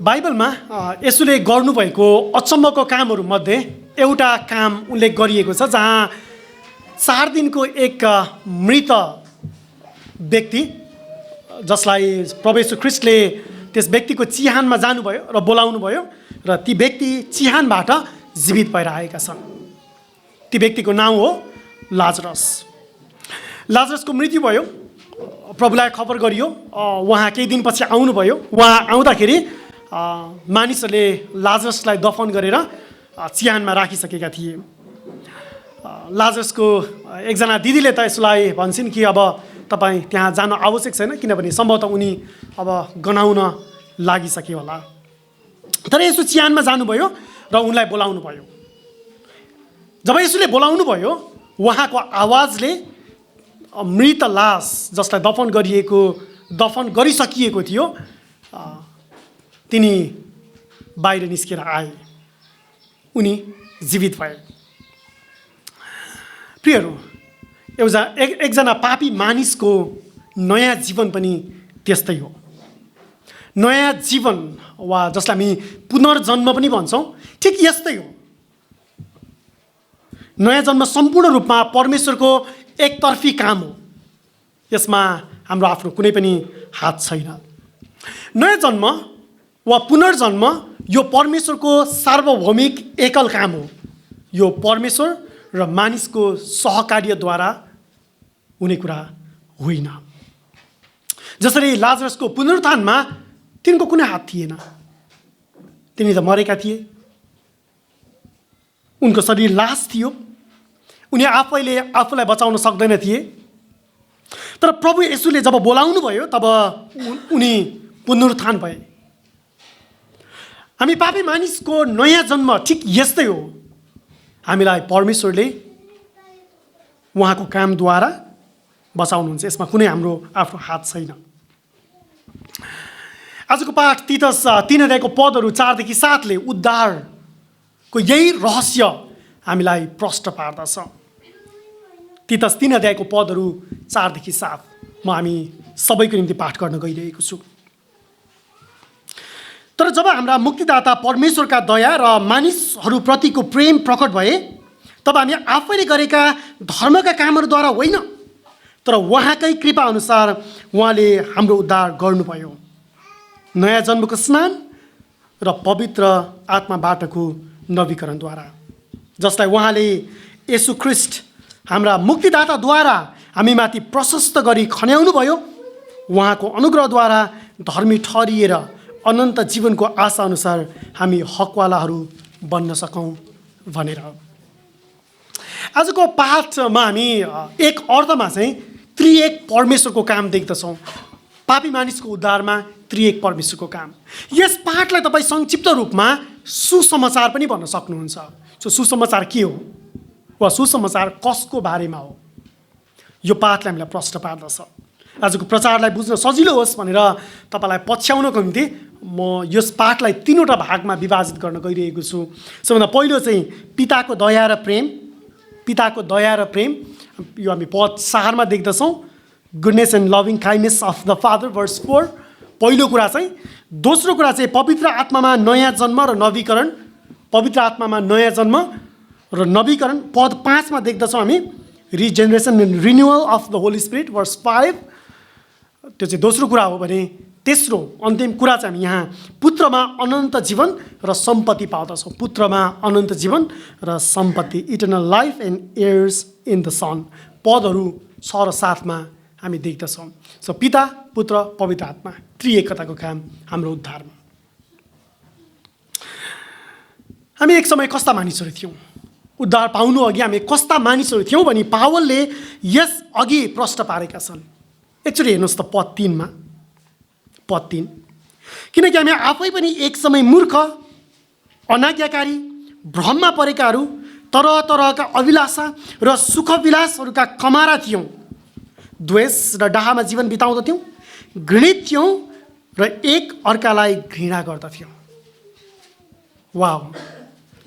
बाइबलमा येशूले गर्नुभएको अचम्मको कामहरूमध्ये एउटा काम उल्लेख गरिएको छ, जहाँ 4 दिनको एक मृत व्यक्ति, जसलाई प्रभु येशू ख्रीष्टले त्यस व्यक्तिको चिहानमा जानुभयो र बोलाउनु भयो, र ती व्यक्ति चिहानबाट जीवित भएर आएका छन्। ती व्यक्तिको नाम हो लाजरस। लाजरसको मृत्यु भयो, प्रभुलाई खबर गरियो। उहाँ केही दिनपछि आउनुभयो। उहाँ आउँदाखेरि मानिसहरूले लाजरसलाई दफन गरेर चिहानमा राखिसकेका थिए। लाजरसको एकजना दिदीले त यसलाई भन्छन् कि अब तपाईँ त्यहाँ जान आवश्यक छैन, किनभने सम्भवतः उनी अब गनाउन लागिसके होला। तर यसो चिहानमा जानुभयो र उनलाई बोलाउनु भयो। जब यसोले बोलाउनु भयो, उहाँको आवाजले मृत लास, जसलाई दफन गरिसकिएको थियो, तिनी बाहिर निस्केर आए। उनी जीवित भए। प्रियहरू, एकजना पापी मानिसको नयाँ जीवन पनि त्यस्तै हो। नयाँ जीवन वा जसलाई हामी पुनर्जन्म पनि भन्छौँ, ठिक यस्तै हो। नयाँ जन्म सम्पूर्ण रूपमा परमेश्वरको एकतर्फी काम हो। यसमा हाम्रो आफ्नो कुनै पनि हात छैन। नयाँ जन्म वा पुनर्जन्म यो परमेश्वरको सार्वभौमिक एकल काम हो। यो परमेश्वर र मानिसको सहकार्यद्वारा हुने कुरा होइन। जसरी लाजरसको पुनरुत्थानमा तिनको कुनै हात थिएन। तिनी त मरेका थिए। उनको शरीर लास थियो। उनी आफूलाई बचाउन सक्दैन थिए। तर प्रभु येशूले जब बोलाउनु भयो, तब उनी पुनरुत्थान भए। हामी पापी मानिसको नयाँ जन्म ठिक यस्तै हो। हामीलाई परमेश्वरले उहाँको कामद्वारा बचाउनुहुन्छ। यसमा कुनै हाम्रो आफ्नो हात छैन। आजको पाठ तीतस 3 अध्यायको पदहरू 4 देखि 7 ले उद्धारको यही रहस्य हामीलाई प्रष्ट पार्दछ। तीतस 3 अध्यायको पदहरू 4 देखि 7 म हामी सबैको निम्ति पाठ गर्न गइरहेको छु। तर जब हाम्रा मुक्तिदाता परमेश्वरका दया र मानिसहरूप्रतिको प्रेम प्रकट भए, तब हामी आफैले गरेका धर्मका कामहरूद्वारा होइन, तर उहाँकै कृपा अनुसार उहाँले हाम्रो उद्धार गर्नुभयो। नयाँ जन्मको स्नान र पवित्र आत्माबाटको नवीकरणद्वारा, जसलाई उहाँले येशू ख्रीष्ट हाम्रा मुक्तिदाताद्वारा हामीमाथि प्रशस्त गरी खन्याउनु भयो। उहाँको अनुग्रहद्वारा धर्मी ठहरिएर अनन्त जीवनको आशा अनुसार हामी हकवालाहरू बन्न सकौँ भनेर। आजको पाठमा हामी एक अर्थमा चाहिँ त्रिएक परमेश्वरको काम देख्दछौँ। पापी मानिसको उद्धारमा त्रिएक परमेश्वरको काम। यस पाठलाई तपाईँ संक्षिप्त रूपमा सुसमाचार पनि भन्न सक्नुहुन्छ। सुसमाचार के हो वा सुसमाचार कसको बारेमा हो, यो पाठले हामीलाई प्रश्न पार्दछ। आजको प्रचारलाई बुझ्न सजिलो होस् भनेर तपाईँलाई पछ्याउनको निम्ति म यस पाठलाई 3वटा भागमा विभाजित गर्न गइरहेको छु। सबभन्दा पहिलो चाहिँ पिताको दया र प्रेम। पिताको दया र प्रेम, यो हामी पद 4 मा देख्दछौँ। Goodness and loving kindness of the father, verse 4। पहिलो कुरा चाहिँ। दोस्रो कुरा चाहिँ पवित्र आत्मामा नयाँ जन्म र नवीकरण। पवित्र आत्मामा नयाँ जन्म र नवीकरण, पद 5 मा देख्दछौँ हामी। Regeneration and renewal of the Holy Spirit, verse 5। त्यो चाहिँ दोस्रो कुरा हो भने तेस्रो अन्तिम कुरा चाहिँ हामी यहाँ पुत्रमा अनन्त जीवन र सम्पत्ति पाउँदछौँ। पुत्रमा अनन्त जीवन र सम्पत्ति, eternal life and heirs in the Son, पदहरू 6 र 7 मा हामी देख्दछौँ। सो पिता, पुत्र, पवित्र आत्मा, त्रिएकताको काम हाम्रो उद्धारमा। हामी एक समय कस्ता मानिसहरू थियौँ? उद्धार पाउनु अघि हामी कस्ता मानिसहरू थियौँ भनी पावलले यस अघि प्रश्न पारेका छन्। एकचोटि हेर्नुहोस् त पद 3 मा। पद 3, किनकि हामी आफै पनि एक समय मूर्ख, अनाज्ञाकारी, भ्रममा परेकाहरू, तरह तरहका अभिलाषा र सुखविलासहरूका कमारा थियौँ। द्वेष र डाहामा जीवन बिताउँदथ्यौँ, घृणित थियौँ र एक अर्कालाई घृणा गर्दथ्यौँ। वाउ,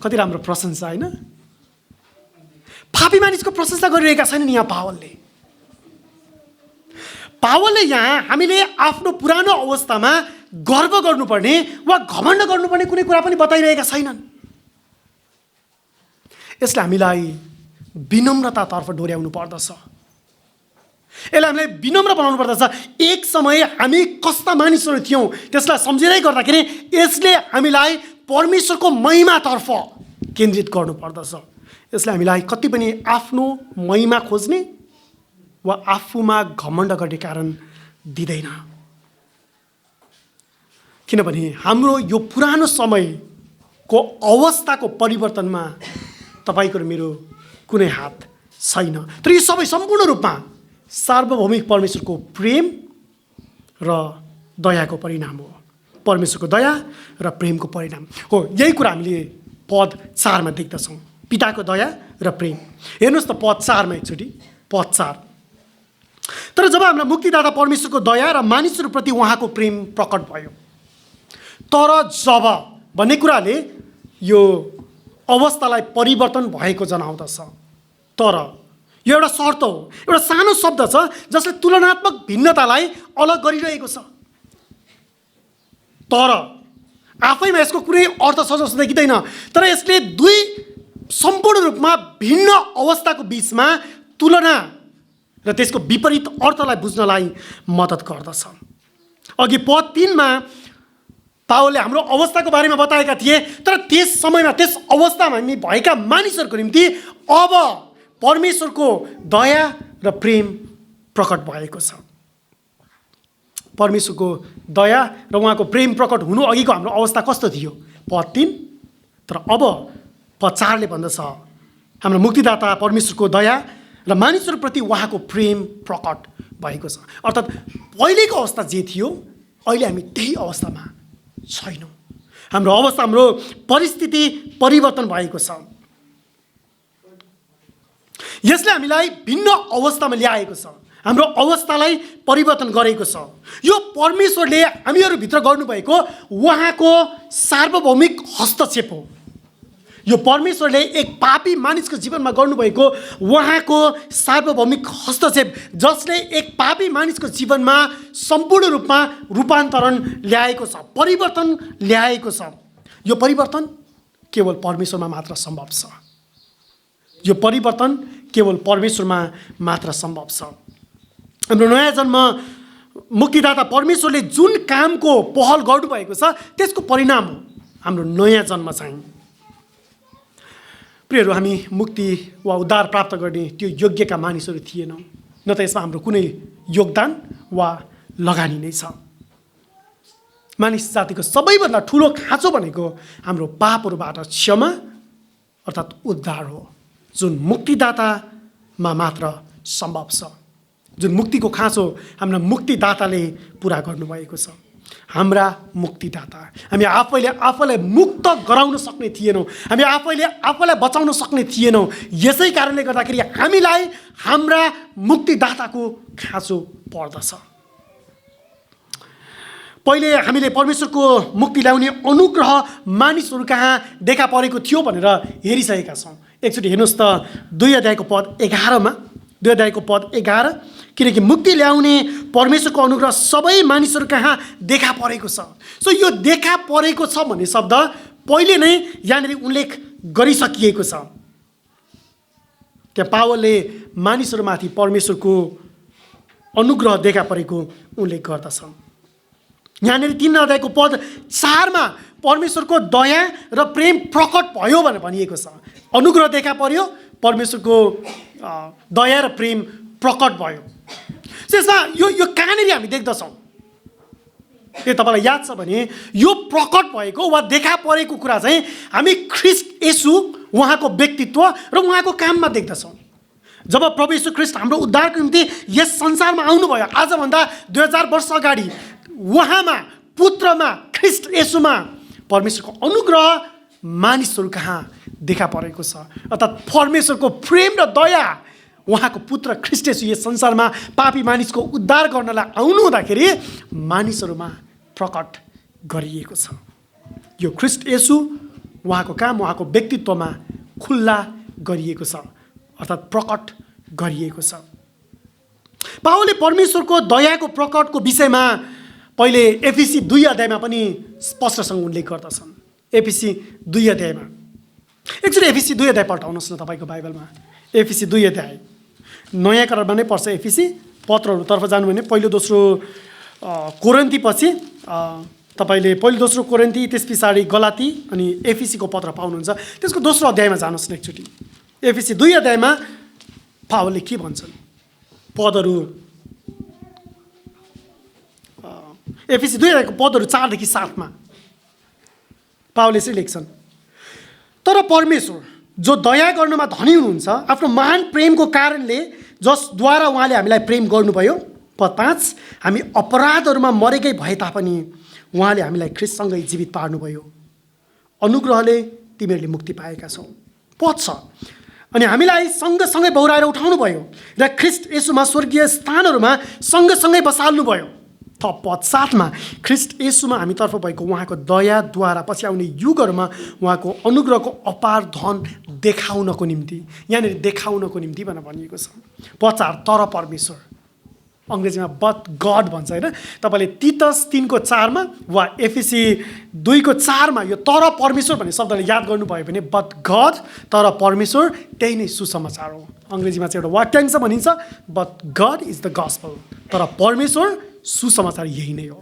कति राम्रो प्रशंसा होइन? पापी मानिसको प्रशंसा गरिरहेका छैनन् यहाँ पावलले यहाँ हामीले आफ्नो पुरानो अवस्थामा गर्व गर्नुपर्ने वा घमण्ड गर्नुपर्ने कुनै कुरा पनि बताइरहेका छैनन्। यसले हामीलाई विनम्रतातर्फ डोर्याउनु पर्दछ। यसले हामीलाई विनम्र बनाउनु पर्दछ। एक समय हामी कस्ता मानिसहरू थियौँ त्यसलाई सम्झिँदै गर्दाखेरि यसले हामीलाई परमेश्वरको महिमातर्फ केन्द्रित गर्नुपर्दछ। यसले हामीलाई कति पनि आफ्नो महिमा खोज्ने वा आफूमा घमण्ड गर्ने कारण दिँदैन। किनभने हाम्रो यो पुरानो समयको अवस्थाको परिवर्तनमा तपाईँको र मेरो कुनै हात छैन। तर यो सबै सम्पूर्ण रूपमा सार्वभौमिक परमेश्वरको प्रेम र दयाको परिणाम हो। परमेश्वरको दया र प्रेमको परिणाम हो। यही कुरा हामीले पद 4 मा देख्दछौँ। पिताको दया र प्रेम। हेर्नुहोस् त पद 4 मा एकचोटि, पद 4। तर जब हामीलाई मुक्तिदाता परमेश्वरको दया र मानिसहरूप्रति उहाँको प्रेम प्रकट भयो, तर जब भन्ने कुराले यो अवस्थालाई परिवर्तन भएको जनाउँदछ। तर यो एउटा शर्त हो, एउटा सानो शब्द छ जसले तुलनात्मक भिन्नतालाई अलग गरिरहेको छ। तर आफैमा यसको कुनै अर्थ छ जस्तो देखिँदैन। तर यसले दुई सम्पूर्ण रूपमा भिन्न अवस्थाको बीचमा तुलना र त्यसको विपरीत अर्थलाई बुझ्नलाई मद्दत गर्दछ। अघि पद 3 मा पावलले हाम्रो अवस्थाको बारेमा बताएका थिए, तर त्यस समयमा त्यस अवस्थामा हामी भएका मानिसहरूको निम्ति अब परमेश्वरको दया र प्रेम प्रकट भएको छ। परमेश्वरको दया र उहाँको प्रेम प्रकट हुनु अघिको हाम्रो अवस्था कस्तो थियो? पद 3। तर अब पद 4 ले भन्दछ हाम्रो मुक्तिदाता परमेश्वरको दया र मानिसहरूप्रति उहाँको प्रेम प्रकट भएको छ। अर्थात् पहिलेको अवस्था जे थियो अहिले हामी त्यही अवस्थामा छैनौँ। हाम्रो अवस्था, हाम्रो परिस्थिति परिवर्तन भएको छ। यसले हामीलाई भिन्न अवस्थामा ल्याएको छ। हाम्रो अवस्थालाई परिवर्तन गरेको छ। यो परमेश्वरले हामीहरूभित्र गर्नुभएको उहाँको सार्वभौमिक हस्तक्षेप हो। यो परमेश्वरले एक पापी मानिसको जीवनमा गर्नुभएको उहाँको सार्वभौमिक हस्तक्षेप, जसले एक पापी मानिसको जीवनमा सम्पूर्ण रूपमा रूपान्तरण ल्याएको छ, परिवर्तन ल्याएको छ। यो परिवर्तन केवल परमेश्वरमा मात्र सम्भव छ। यो परिवर्तन केवल परमेश्वरमा मात्र सम्भव छ। हाम्रो नयाँ जन्म मुक्तिदाता परमेश्वरले जुन कामको पहल गर्नुभएको छ त्यसको परिणाम हो हाम्रो नयाँ जन्म चाहिँ। प्रियहरू, हामी मुक्ति वा उद्धार प्राप्त गर्ने त्यो योग्यका मानिसहरू थिएनौँ, न त यसमा हाम्रो कुनै योगदान वा लगानी नै छ। मानिस जातिको सबैभन्दा ठुलो खाँचो भनेको हाम्रो पापहरूबाट क्षमा अर्थात् उद्धार हो, जुन मुक्तिदातामा मात्र सम्भव छ। जुन मुक्तिको खाँचो हाम्रा मुक्तिदाताले पुरा गर्नुभएको छ। हाम्रा मुक्तिदाता, हामी आफैलाई मुक्त गराउन सक्ने थिएनौँ, हामी आफैलाई बचाउन सक्ने थिएनौँ। यसै कारणले गर्दाखेरि हामीलाई हाम्रा मुक्तिदाताको खाँचो पर्दछ। पहिले हामीले परमेश्वरको मुक्ति ल्याउने अनुग्रह मानिसहरू कहाँ देखा परेको थियो भनेर हेरिसकेका छौँ। एकचोटि हेर्नुहोस् त 2 अध्यायको पद 11 मा, 2 अध्यायको पद 11। किनकि मुक्ति ल्याउने परमेश्वरको अनुग्रह सबै मानिसहरू कहाँ देखा परेको छ। सो यो देखा परेको छ भन्ने शब्द पहिले नै यहाँनिर उल्लेख गरिसकिएको छ। त्यहाँ पावलले मानिसहरूमाथि परमेश्वरको अनुग्रह देखा परेको उल्लेख गर्दछ। यहाँनिर 3 अध्यायको पद 4 मा परमेश्वरको दया र प्रेम प्रकट भयो भनेर भनिएको छ। अनुग्रह देखा पर्यो, परमेश्वरको दया र प्रेम प्रकट भयो। त्यसमा यो कहाँनिर हामी देख्दछौँ? के तपाईँलाई याद छ भने यो प्रकट भएको वा देखा परेको कुरा चाहिँ हामी ख्रीष्ट येशू उहाँको व्यक्तित्व र उहाँको काममा देख्दछौँ। जब प्रभु येशू ख्रीष्ट हाम्रो उद्धारको निम्ति यस संसारमा आउनुभयो, आजभन्दा 2000 वर्ष अगाडि उहाँमा, पुत्रमा, ख्रीष्ट येशूमा परमेश्वरको अनुग्रह मानिसहरू कहाँ देखा परेको छ। अर्थात् परमेश्वरको प्रेम र दया उहाँको पुत्र ख्रीष्ट येशू यस संसारमा पापी मानिसको उद्धार गर्नलाई आउनु हुँदाखेरि मानिसहरूमा प्रकट गरिएको छ। यो ख्रीष्ट येशू उहाँको काम, उहाँको व्यक्तित्वमा खुल्ला गरिएको छ, अर्थात् प्रकट गरिएको छ। पावलले परमेश्वरको दयाको प्रकटको विषयमा पहिले एफिसी 2 अध्यायमा पनि स्पष्टसँग उल्लेख गर्दछन्। एफिसी 2 अध्यायमा एकचोटि एफिसी 2 अध्याय पल्टाउनुहोस् न तपाईँको बाइबलमा। एफिसी 2 अध्याय नयाँ करारमा नै पर्छ। एफिसी पत्रहरूतर्फ जानु भने पहिलो दोस्रो कोरिन्थी पछि तपाईँले पहिलो दोस्रो कोरिन्थी, त्यस पछाडि गलाती अनि एफिसीको पत्र पाउनुहुन्छ। त्यसको दोस्रो अध्यायमा जानुहोस् न एकचोटि। एफिसी 2 अध्यायमा पावलले के भन्छन् पदहरू, एफिसी 2 अध्यायको पदहरू 4 देखि 7 मा पावलले चाहिँ लेख्छन्, तर परमेश्वर जो दया गर्नुमा धनी हुनुहुन्छ आफ्नो महान प्रेमको कारणले जसद्वारा उहाँले हामीलाई प्रेम गर्नुभयो। पद 5, हामी अपराधहरूमा मरेकै भए तापनि उहाँले हामीलाई ख्रिस्टसँगै जीवित पार्नुभयो। अनुग्रहले तिमीहरूले मुक्ति पाएका छौ। पद 6, अनि हामीलाई सँगसँगै बौराएर उठाउनु भयो र ख्रिस्ट येशूमा स्वर्गीय स्थानहरूमा सँगसँगै बसाल्नुभयो। थप पद 7 मा ख्रिस्ट येशूमा हामीतर्फ भएको उहाँको दयाद्वारा पछि आउने युगहरूमा उहाँको अनुग्रहको अपार धन देखाउनको निम्ति, यहाँनिर देखाउनको निम्ति भनेर भनिएको छ। पद 4, तर परमेश्वर, अङ्ग्रेजीमा बट गड भन्छ होइन। तपाईँले तीतस 3:4 मा वा एफिसी 2:4 मा यो तर परमेश्वर भन्ने शब्दले याद गर्नुभयो भने बट गड, तर परमेश्वर त्यही नै सुसमाचार हो। अङ्ग्रेजीमा चाहिँ एउटा वाक्यांश भनिन्छ but God is the gospel, तर परमेश्वर सुसमाचार यही नै हो।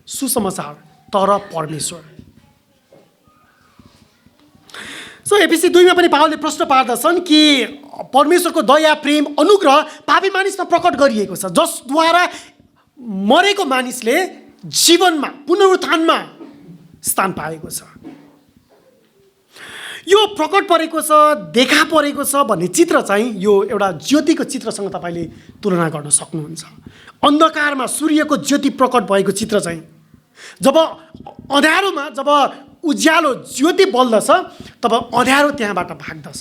सुसमाचार तर परमेश्वर। सो एफिसी 2 मा पनि पावलले प्रश्न पार्दछन् कि परमेश्वरको दया, प्रेम, अनुग्रह पापी मानिसमा प्रकट गरिएको छ, जसद्वारा मरेको मानिसले जीवनमा पुनरुत्थानमा स्थान पाएको छ। यो प्रकट परेको छ, देखा परेको छ भन्ने चित्र चाहिँ यो एउटा ज्योतिको चित्रसँग तपाईँले तुलना गर्न सक्नुहुन्छ। अन्धकारमा सूर्यको ज्योति प्रकट भएको चित्र चाहिँ जब अँध्यारोमा जब उज्यालो ज्योति बल्दछ तब अँध्यारो त्यहाँबाट भाग्दछ।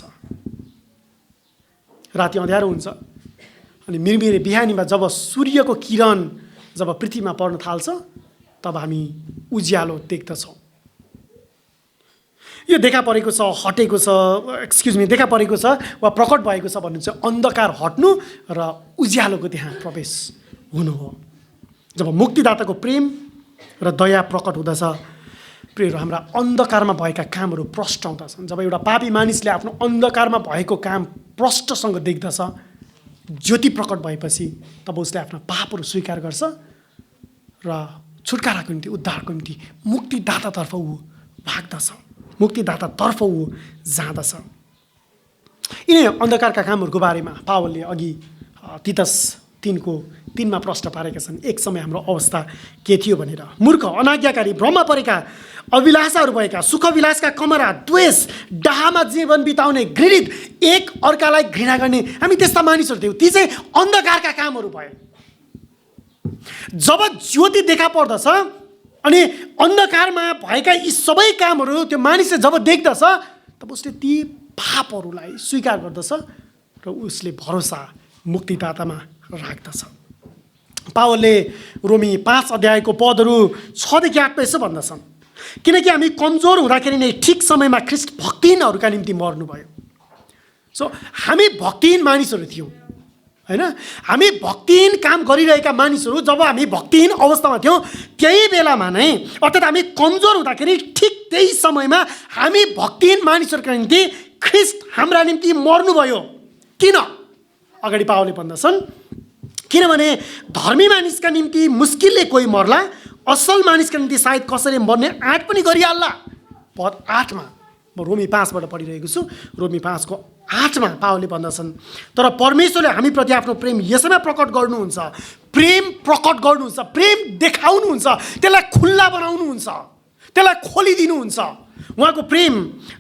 राति अँध्यारो हुन्छ अनि मिरमिरे बिहानीमा जब सूर्यको किरण जब पृथ्वीमा पर्न थाल्छ तब हामी उज्यालो देख्दछौँ। यो देखा परेको छ, हटेको छ, देखा परेको छ वा प्रकट भएको छ भन्नु चाहिँ अन्धकार हट्नु र उज्यालोको त्यहाँ प्रवेश हुनु हो। जब मुक्तिदाताको प्रेम र दया प्रकट हुँदछ, प्रियहरू, हाम्रा अन्धकारमा भएका कामहरू प्रष्ट हुँदछन्। जब एउटा पापी मानिसले आफ्नो अन्धकारमा भएको काम प्रष्टसँग देख्दछ, ज्योति प्रकट भएपछि तब उसले आफ्ना पापहरू स्वीकार गर्छ र छुटकाराको निम्ति, उद्धारको निम्ति मुक्तिदातातर्फ ऊ भाग्दछ, मुक्तिदातातर्फ ऊ जाँदछ। यिनै अन्धकारका कामहरूको बारेमा पावलले अघि तीतस 3:3 मा प्रश्न पारेका छन्। एक समय हाम्रो अवस्था के थियो भनेर। मूर्ख, अनाज्ञाकारी, भ्रममा परेका, अभिलाषाहरू भएका, सुखविलासका कमरा, द्वेष, डाहामा जीवन बिताउने, घृणित, एक अर्कालाई घृणा गर्ने, हामी त्यस्ता मानिसहरू थियौँ। ती चाहिँ अन्धकारका कामहरू भए। जब ज्योति देखा पर्दछ अनि अन्धकारमा भएका यी सबै कामहरू त्यो मानिसले जब देख्दछ तब उसले ती पापहरूलाई स्वीकार गर्दछ र उसले भरोसा मुक्तिदातामा राख्दछ। पावलले रोमी 5 अध्यायको पदहरू 6 देखि 8 यसो भन्दछन्, किनकि हामी कमजोर हुँदाखेरि नै ठिक समयमा ख्रिस्ट भक्तिहीनहरूका निम्ति मर्नुभयो। सो हामी भक्तिहीन मानिसहरू थियौँ होइन। हामी भक्तिहीन काम गरिरहेका मानिसहरू जब हामी भक्तिहीन अवस्थामा थियौँ त्यही बेलामा नै, अर्थात् हामी कमजोर हुँदाखेरि ठिक त्यही समयमा हामी भक्तिहीन मानिसहरूका निम्ति ख्रिस्ट हाम्रा निम्ति मर्नुभयो। किन? अगाडि पावलले भन्दछन्, किनभने धर्मी मानिसका निम्ति मुस्किलले कोही मर्ला, असल मानिसका निम्ति सायद कसैले मर्ने आँट पनि गरिहाल्ला। पद 8 मा म रोमी 5 बाट पढिरहेको छु। रोमी 5:8 मा पावलले भन्दछन्, तर परमेश्वरले हामीप्रति आफ्नो प्रेम यसैमा प्रकट गर्नुहुन्छ, प्रेम प्रकट गर्नुहुन्छ, प्रेम देखाउनुहुन्छ, त्यसलाई खुल्ला बनाउनुहुन्छ, त्यसलाई खोलिदिनुहुन्छ। उहाँको प्रेम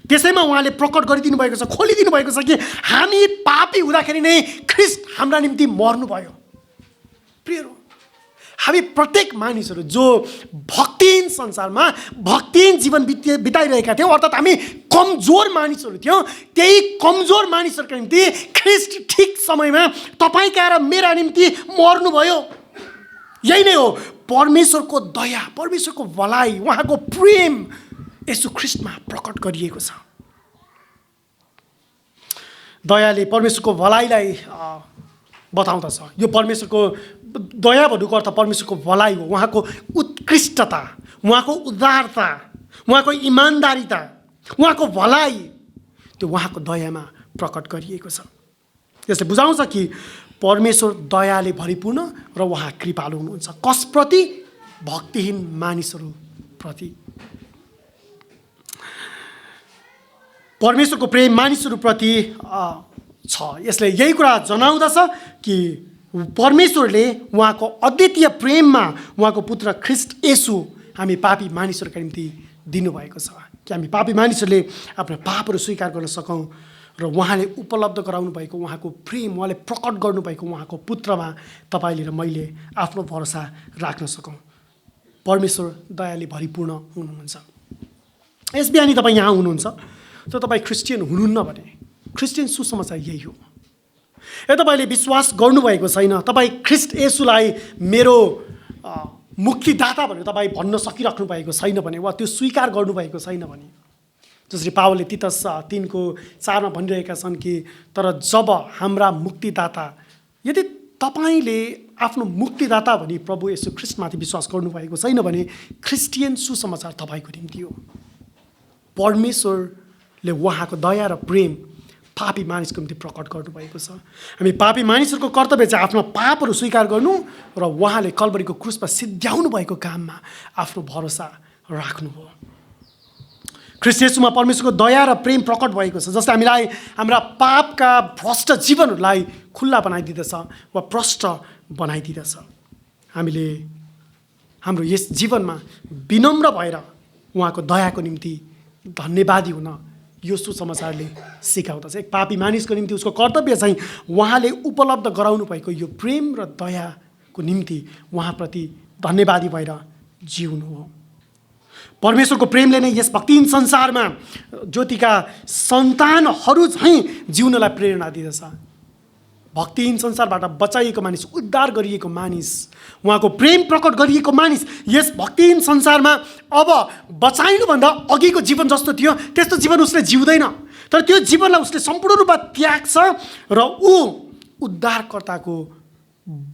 त्यसैमा उहाँले प्रकट गरिदिनु भएको छ, खोलिदिनु भएको छ कि हामी पापी हुँदाखेरि नै ख्रिस्ट हाम्रा निम्ति मर्नुभयो। प्रियहरू, हामी प्रत्येक मानिसहरू जो भक्तिहीन संसारमा भक्तिहीन जीवन बिताइरहेका थियौँ, अर्थात् हामी कमजोर मानिसहरू थियौँ, त्यही कमजोर मानिसहरूका निम्ति ख्रिस्ट ठिक समयमा तपाईँका र मेरा निम्ति मर्नुभयो। यही नै हो परमेश्वरको दया, परमेश्वरको भलाइ, उहाँको प्रेम यसो ख्रिस्टमा प्रकट गरिएको छ। दयाले परमेश्वरको भलाइलाई बताउँदछ। यो परमेश्वरको दया भन्नुको अर्थ परमेश्वरको भलाइ हो, उहाँको उत्कृष्टता, उहाँको उदारता, उहाँको इमान्दारिता, उहाँको भलाइ, त्यो उहाँको दयामा प्रकट गरिएको छ। यसले बुझाउँछ कि परमेश्वर दयाले भरिपूर्ण र उहाँ कृपालु हुनुहुन्छ। कसप्रति? भक्तिहीन मानिसहरूप्रति। परमेश्वरको प्रेम मानिसहरूप्रति छ। यसले यही कुरा जनाउँदछ कि परमेश्वरले उहाँको अद्वितीय प्रेममा उहाँको पुत्र ख्रीष्ट येशू हामी पापी मानिसहरूका निम्ति दिनुभएको छ कि हामी पापी मानिसहरूले आफ्नो पापहरू स्वीकार गर्न सकौँ र उहाँले उपलब्ध गराउनु भएको उहाँको प्रेम, उहाँले प्रकट गर्नुभएको उहाँको पुत्रमा तपाईँले र मैले आफ्नो भरोसा राख्न सकौँ। परमेश्वर दयाले भरिपूर्ण हुनुहुन्छ। यस बिहानी तपाईँ यहाँ हुनुहुन्छ तर तपाईँ क्रिस्चियन हुनुहुन्न भने क्रिस्चियन सुसमाचार यही हो। यदि तपाईँले विश्वास गर्नुभएको छैन, तपाईँ ख्रीष्ट येशूलाई मेरो मुक्तिदाता भनेर तपाईँ भन्न सकिराख्नु भएको छैन भने, वा त्यो स्वीकार गर्नुभएको छैन भने, जसरी पावलले तीतस 3:4 भनिरहेका छन् कि तर जब हाम्रा मुक्तिदाता, यदि तपाईँले आफ्नो मुक्तिदाता भनी प्रभु येशू ख्रीष्टमाथि विश्वास गर्नुभएको छैन भने क्रिस्चियन सुसमाचार तपाईँको निम्ति हो। परमेश्वरले उहाँको दया र प्रेम पापी मानिसको निम्ति प्रकट गर्नुभएको छ। हामी पापी मानिसहरूको कर्तव्य चाहिँ आफ्नो पापहरू स्वीकार गर्नु र उहाँले कल्भरीको क्रुसमा सिद्ध्याउनु भएको काममा आफ्नो भरोसा राख्नु हो। ख्रीष्ट येशूमा परमेश्वरको दया र प्रेम प्रकट भएको छ, जसले हामीलाई हाम्रा पापका भ्रष्ट जीवनहरूलाई खुल्ला बनाइदिँदछ वा प्रष्ट बनाइदिँदछ। हामीले हाम्रो यस जीवनमा विनम्र भएर उहाँको दयाको निम्ति धन्यवादी हुन यो सुसमाचारले सिकाउँदछ। एक पापी मानिसको निम्ति उसको कर्तव्य चाहिँ उहाँले उपलब्ध गराउनु भएको यो प्रेम र दयाको निम्ति उहाँप्रति धन्यवादी भएर जिउनु हो। परमेश्वरको प्रेमले नै यस भक्तिहीन संसारमा ज्योतिका सन्तानहरू चाहिँ जिउनलाई प्रेरणा दिँदछ। भक्तिहीन संसारबाट बचाइएको मानिस, उद्धार गरिएको मानिस, उहाँको प्रेम प्रकट गरिएको मानिस यस भक्तिहीन संसारमा अब बचाइनुभन्दा अघिको जीवन जस्तो थियो त्यस्तो जीवन उसले जिउँदैन, तर त्यो जीवनलाई उसले सम्पूर्ण रूपमा त्याग्छ र ऊ उद्धारकर्ताको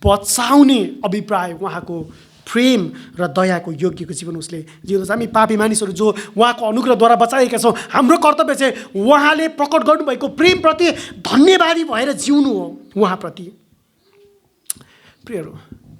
बचाउने अभिप्राय, उहाँको प्रेम र दयाको योग्यको जीवन उसले जिउँदछ। हामी पापी मानिसहरू जो उहाँको अनुग्रहद्वारा बचाएका छौँ, हाम्रो कर्तव्य चाहिँ उहाँले प्रकट गर्नुभएको प्रेमप्रति धन्यवादी भएर जिउनु हो उहाँप्रति। प्रियहरू,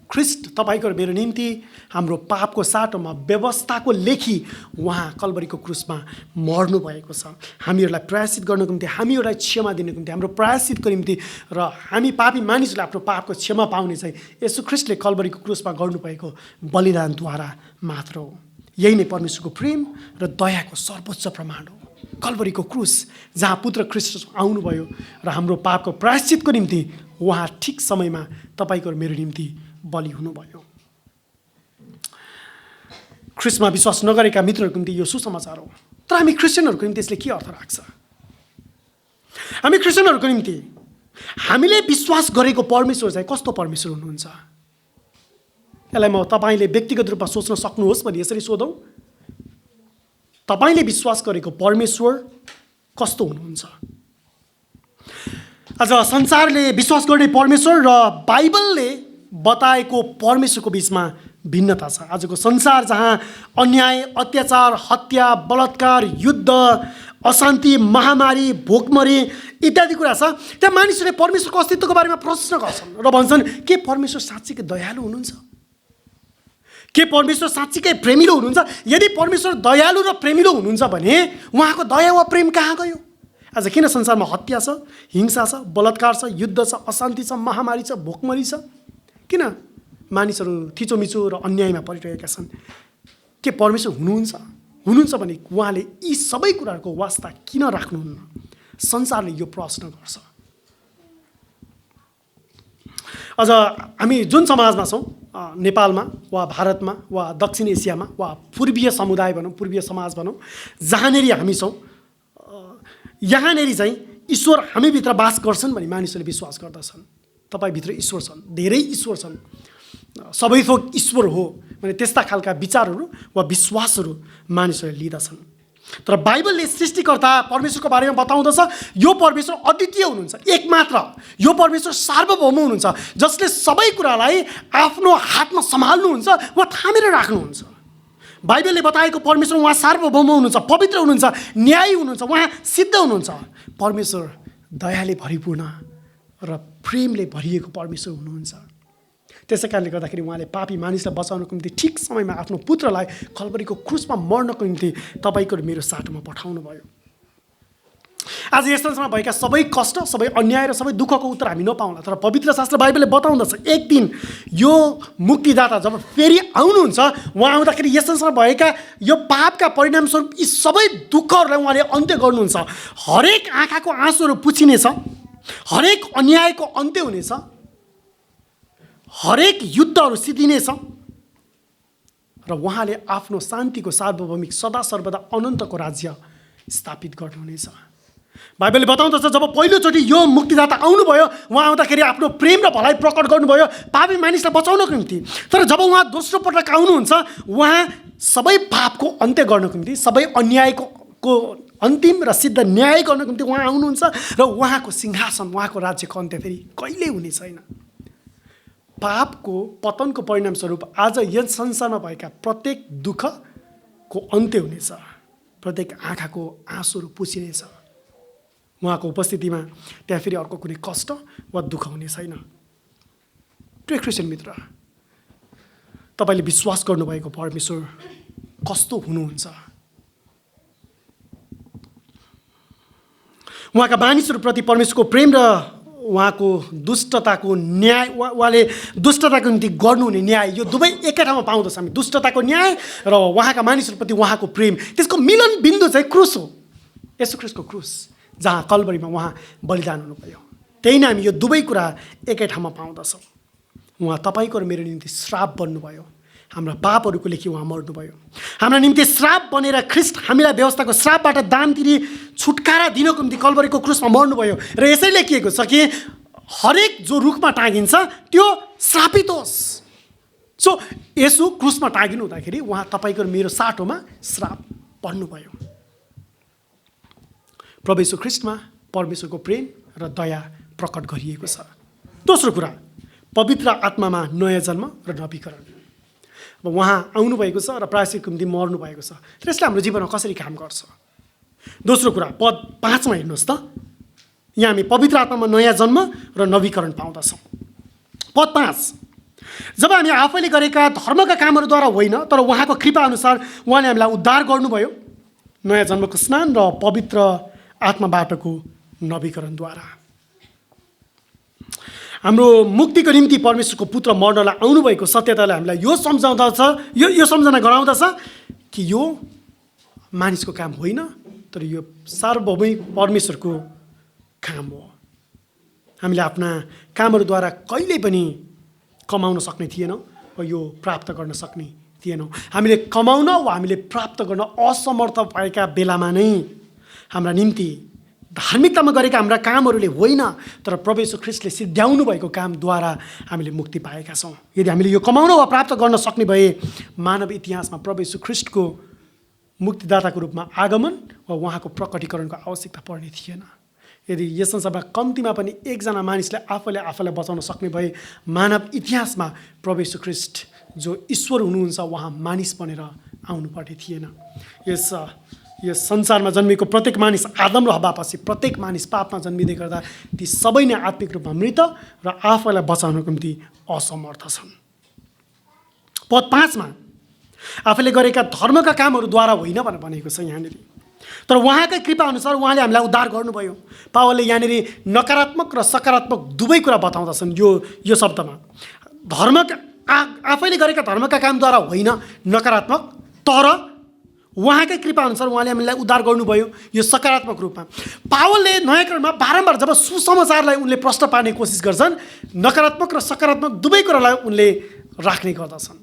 ख्रीष्ट तपाईँको र मेरो निम्ति हाम्रो पापको साटोमा व्यवस्थाको लेखी उहाँ कल्भरीको क्रुसमा मर्नु भएको छ। हामीहरूलाई प्रायश्चित गर्नको निम्ति, हामीहरूलाई क्षमा दिनको निम्ति, हाम्रो प्रायश्चितको निम्ति र हामी पापी मानिसहरूले आफ्नो पापको क्षमा पाउने चाहिँ येशू ख्रीष्टले कल्भरीको क्रुसमा गर्नुभएको बलिदानद्वारा मात्र हो। यही नै परमेश्वरको प्रेम र दयाको सर्वोच्च प्रमाण हो। कल्भरीको क्रुस जहाँ पुत्र ख्रीष्ट आउनुभयो र हाम्रो पापको प्रायश्चितको निम्ति उहाँ ठिक समयमा तपाईँको र मेरो निम्ति बलि हुनुभयो। ख्रीष्टमा विश्वास नगरेका मित्रहरूको निम्ति यो सुसमाचार हो। तर हामी क्रिस्चियनहरूको निम्ति यसले के अर्थ राख्छ? हामी क्रिस्चियनहरूको निम्ति हामीले विश्वास गरेको परमेश्वर चाहिँ कस्तो परमेश्वर हुनुहुन्छ? यसलाई म तपाईँले व्यक्तिगत रूपमा सोच्न सक्नुहोस् भने यसरी सोधौँ, तपाईँले विश्वास गरेको परमेश्वर कस्तो हुनुहुन्छ? आज संसारले विश्वास गर्ने परमेश्वर र बाइबलले बताएको परमेश्वरको बिचमा भिन्नता छ। आजको संसार जहाँ अन्याय, अत्याचार, हत्या, बलात्कार, युद्ध, अशान्ति, महामारी, भोकमरी इत्यादि कुरा छ, त्यहाँ मानिसहरूले परमेश्वरको अस्तित्वको बारेमा प्रश्न गर्छन् र भन्छन् के परमेश्वर साँच्चीकै दयालु हुनुहुन्छ? के परमेश्वर साँच्चीकै प्रेमिलो हुनुहुन्छ? यदि परमेश्वर दयालु र प्रेमिलो हुनुहुन्छ भने उहाँको दया वा प्रेम कहाँ गयो? आज किन संसारमा हत्या छ, हिंसा छ, बलात्कार छ, युद्ध छ, अशान्ति छ, महामारी छ, भोकमरी छ? किन मानिसहरू थिचोमिचो र अन्यायमा परिरहेका छन्? के परमेश्वर हुनुहुन्छ? हुनुहुन्छ भने उहाँले यी सबै कुराहरूको वास्ता किन राख्नुहुन्न? संसारले यो प्रश्न गर्छ। अझ हामी जुन समाजमा छौँ, नेपालमा वा भारतमा वा दक्षिण एसियामा वा पूर्वीय समुदाय भनौँ, पूर्वीय समाज भनौँ, जहाँनेरि हामी छौँ, यहाँनेरि चाहिँ ईश्वर हामीभित्र बास गर्छन् भने मानिसहरूले विश्वास गर्दछन्। तपाईँभित्र ईश्वर छन्, धेरै ईश्वर छन्, सबै थोक ईश्वर हो भने त्यस्ता खालका विचारहरू वा विश्वासहरू मानिसहरूले लिँदछन्। तर बाइबलले सृष्टिकर्ता परमेश्वरको बारेमा बताउँदछ यो परमेश्वर अद्वितीय हुनुहुन्छ, एकमात्र। यो परमेश्वर सार्वभौम हुनुहुन्छ, जसले सबै कुरालाई आफ्नो हातमा सम्हाल्नुहुन्छ वा थामेर राख्नुहुन्छ। बाइबलले बताएको परमेश्वर उहाँ सार्वभौम हुनुहुन्छ, पवित्र हुनुहुन्छ, न्यायी हुनुहुन्छ, उहाँ सिद्ध हुनुहुन्छ। परमेश्वर दयाले भरिपूर्ण र प्रेमले भरिएको परमेश्वर हुनुहुन्छ। त्यसै कारणले गर्दाखेरि उहाँले पापी मानिसलाई बचाउनको निम्ति ठिक समयमा आफ्नो पुत्रलाई कल्भरीको क्रुसमा मर्नको निम्ति तपाईँको र मेरो साटोमा पठाउनु भयो। आज यस संसारमा भएका सबै कष्ट, सबै अन्याय र सबै दुःखको उत्तर हामी नपाउँला, तर पवित्र शास्त्र बाइबलले बताउँदछ एक दिन यो मुक्तिदाता जब फेरि आउनुहुन्छ, उहाँ आउँदाखेरि यस संसारमा भएका यो पापका परिणामस्वरूप यी सबै दुःखहरूलाई उहाँले अन्त्य गर्नुहुन्छ। हरेक आँखाको आँसुहरू पुछिनेछ, हरेक अन्यायको अन्त्य हुनेछ, हरेक युद्धहरू सिद्धिनेछ र उहाँले आफ्नो शान्तिको सार्वभौमिक सदा सर्वदा अनन्तको राज्य स्थापित गर्नुहुनेछ। बाइबलले बताउँदछ जब पहिलोचोटि यो मुक्तिदाता आउनुभयो, उहाँ आउँदाखेरि आफ्नो प्रेम र भलाइ प्रकट गर्नुभयो पापी मानिसलाई बचाउनको निम्ति। तर जब उहाँ दोस्रो पटक आउनुहुन्छ, उहाँ सबै पापको अन्त्य गर्नको निम्ति, सबै अन्यायको अन्तिम र सिद्ध न्याय गर्नको निम्ति उहाँ आउनुहुन्छ र उहाँको सिंहासन, उहाँको राज्यको अन्त्य फेरि कहिले हुने छैन। पापको पतनको परिणामस्वरूप आज यस संसारमा भएका प्रत्येक दुःखको अन्त्य हुनेछ, प्रत्येक आँखाको आँसुहरू पुछिनेछ। उहाँको उपस्थितिमा त्यहाँ फेरि अर्को कुनै कष्ट वा दुःख हुने छैन। प्रिय क्रिस्चियन मित्र, तपाईँले विश्वास गर्नुभएको परमेश्वर कस्तो हुनुहुन्छ? उहाँका मानिसहरूप्रति परमेश्वरको प्रेम र उहाँको दुष्टताको न्याय, उहाँले दुष्टताको निम्ति गर्नुहुने न्याय, यो दुवै एकै ठाउँमा पाउँदछ हामी। दुष्टताको न्याय र उहाँका मानिसहरूप्रति उहाँको प्रेम, त्यसको मिलन बिन्दु चाहिँ क्रुस हो, यसो क्रिस्टको क्रुस, जहाँ कल्भरीमा उहाँ बलिदान हुनुभयो। त्यही नै हामी यो दुवै कुरा एकै ठाउँमा पाउँदछौँ। उहाँ तपाईँको र मेरो निम्ति श्राप बन्नुभयो, हाम्रा पापहरूको लेखी उहाँ मर्नुभयो। हाम्रा निम्ति श्राप बनेर ख्रिस्ट हामीलाई व्यवस्थाको श्रापबाट दान तिरी छुटकारा दिनको निम्ति कल्भरीको क्रुसमा मर्नुभयो। र यसै लेखिएको छ कि हरेक जो रुखमा टाँगिन्छ त्यो श्रापित होस्। सो यसो क्रुसमा टाँगिनु हुँदाखेरि उहाँ तपाईँको र मेरो साटोमा श्राप बन्नुभयो। प्रभु येशू ख्रिस्टमा परमेश्वरको प्रेम र दया प्रकट गरिएको छ। दोस्रो कुरा, पवित्र आत्मामा नयाँ जन्म र नवीकरण। अब उहाँ आउनुभएको छ र प्रायश्चितको निम्ति मर्नुभएको छ, र यसले हाम्रो जीवनमा कसरी काम गर्छ? दोस्रो कुरा पद 5 मा हेर्नुहोस् त, यहाँ हामी पवित्र आत्मामा नयाँ जन्म र नवीकरण पाउँदछौँ। पद 5, जब हामी आफैले गरेका धर्मका कामहरूद्वारा होइन तर उहाँको कृपा अनुसार उहाँले हामीलाई उद्धार गर्नुभयो, नयाँ जन्मको स्नान र पवित्र आत्माबाटको नवीकरणद्वारा। हाम्रो मुक्तिको निम्ति परमेश्वरको पुत्र मर्नलाई आउनुभएको सत्यताले हामीलाई यो सम्झाउँदछ, यो सम्झना गराउँदछ कि यो मानिसको काम होइन, तर यो सार्वभौमिक परमेश्वरको काम हो। हामीले आफ्ना कामहरूद्वारा कहिल्यै पनि कमाउन सक्ने थिएनौँ वा यो प्राप्त गर्न सक्ने थिएनौँ। हामीले कमाउन वा हामीले प्राप्त गर्न असमर्थ भएका बेलामा नै हाम्रा निम्ति धार्मिकतामा गरेका हाम्रा कामहरूले होइन, तर प्रभु येशू ख्रिस्टले सिद्ध्याउनु भएको कामद्वारा हामीले मुक्ति पाएका छौँ। यदि हामीले यो कमाउन वा प्राप्त गर्न सक्ने भए मानव इतिहासमा प्रभु येशू ख्रिस्टको मुक्तिदाताको रूपमा आगमन वा उहाँको प्रकटीकरणको आवश्यकता पर्ने थिएन। यदि यस संसारमा कम्तीमा पनि एकजना मानिसले आफैलाई बचाउन सक्ने भए मानव इतिहासमा प्रभु येशू ख्रिस्ट जो ईश्वर हुनुहुन्छ उहाँ मानिस बनेर आउनुपर्ने थिएन। यस संसारमा जन्मेको प्रत्येक मानिस आदम र हव्वापछि प्रत्येक मानिस पापमा जन्मिँदै गर्दा ती सबै नै आत्मिक रूपमा मृत र आफैलाई बचाउनको निम्ति असमर्थ छन्। पद 5 मा आफैले गरेका धर्मका कामहरूद्वारा होइन भनेर भनेको छ यहाँनिर, तर उहाँकै कृपा अनुसार उहाँले हामीलाई उद्धार गर्नुभयो। पावलले यहाँनिर नकारात्मक र सकारात्मक दुवै कुरा बताउँदछन् यो शब्दमा। आफैले गरेका धर्मका कामद्वारा होइन नकारात्मक, तर उहाँकै कृपा अनुसार उहाँले हामीलाई उद्धार गर्नुभयो यो सकारात्मक रूपमा। पावलले नयाँ करारमा बारम्बार जब सुसमाचारलाई उनले प्रश्न पार्ने कोसिस गर्छन्, नकारात्मक र सकारात्मक दुवै कुरालाई उनले राख्ने गर्दछन्।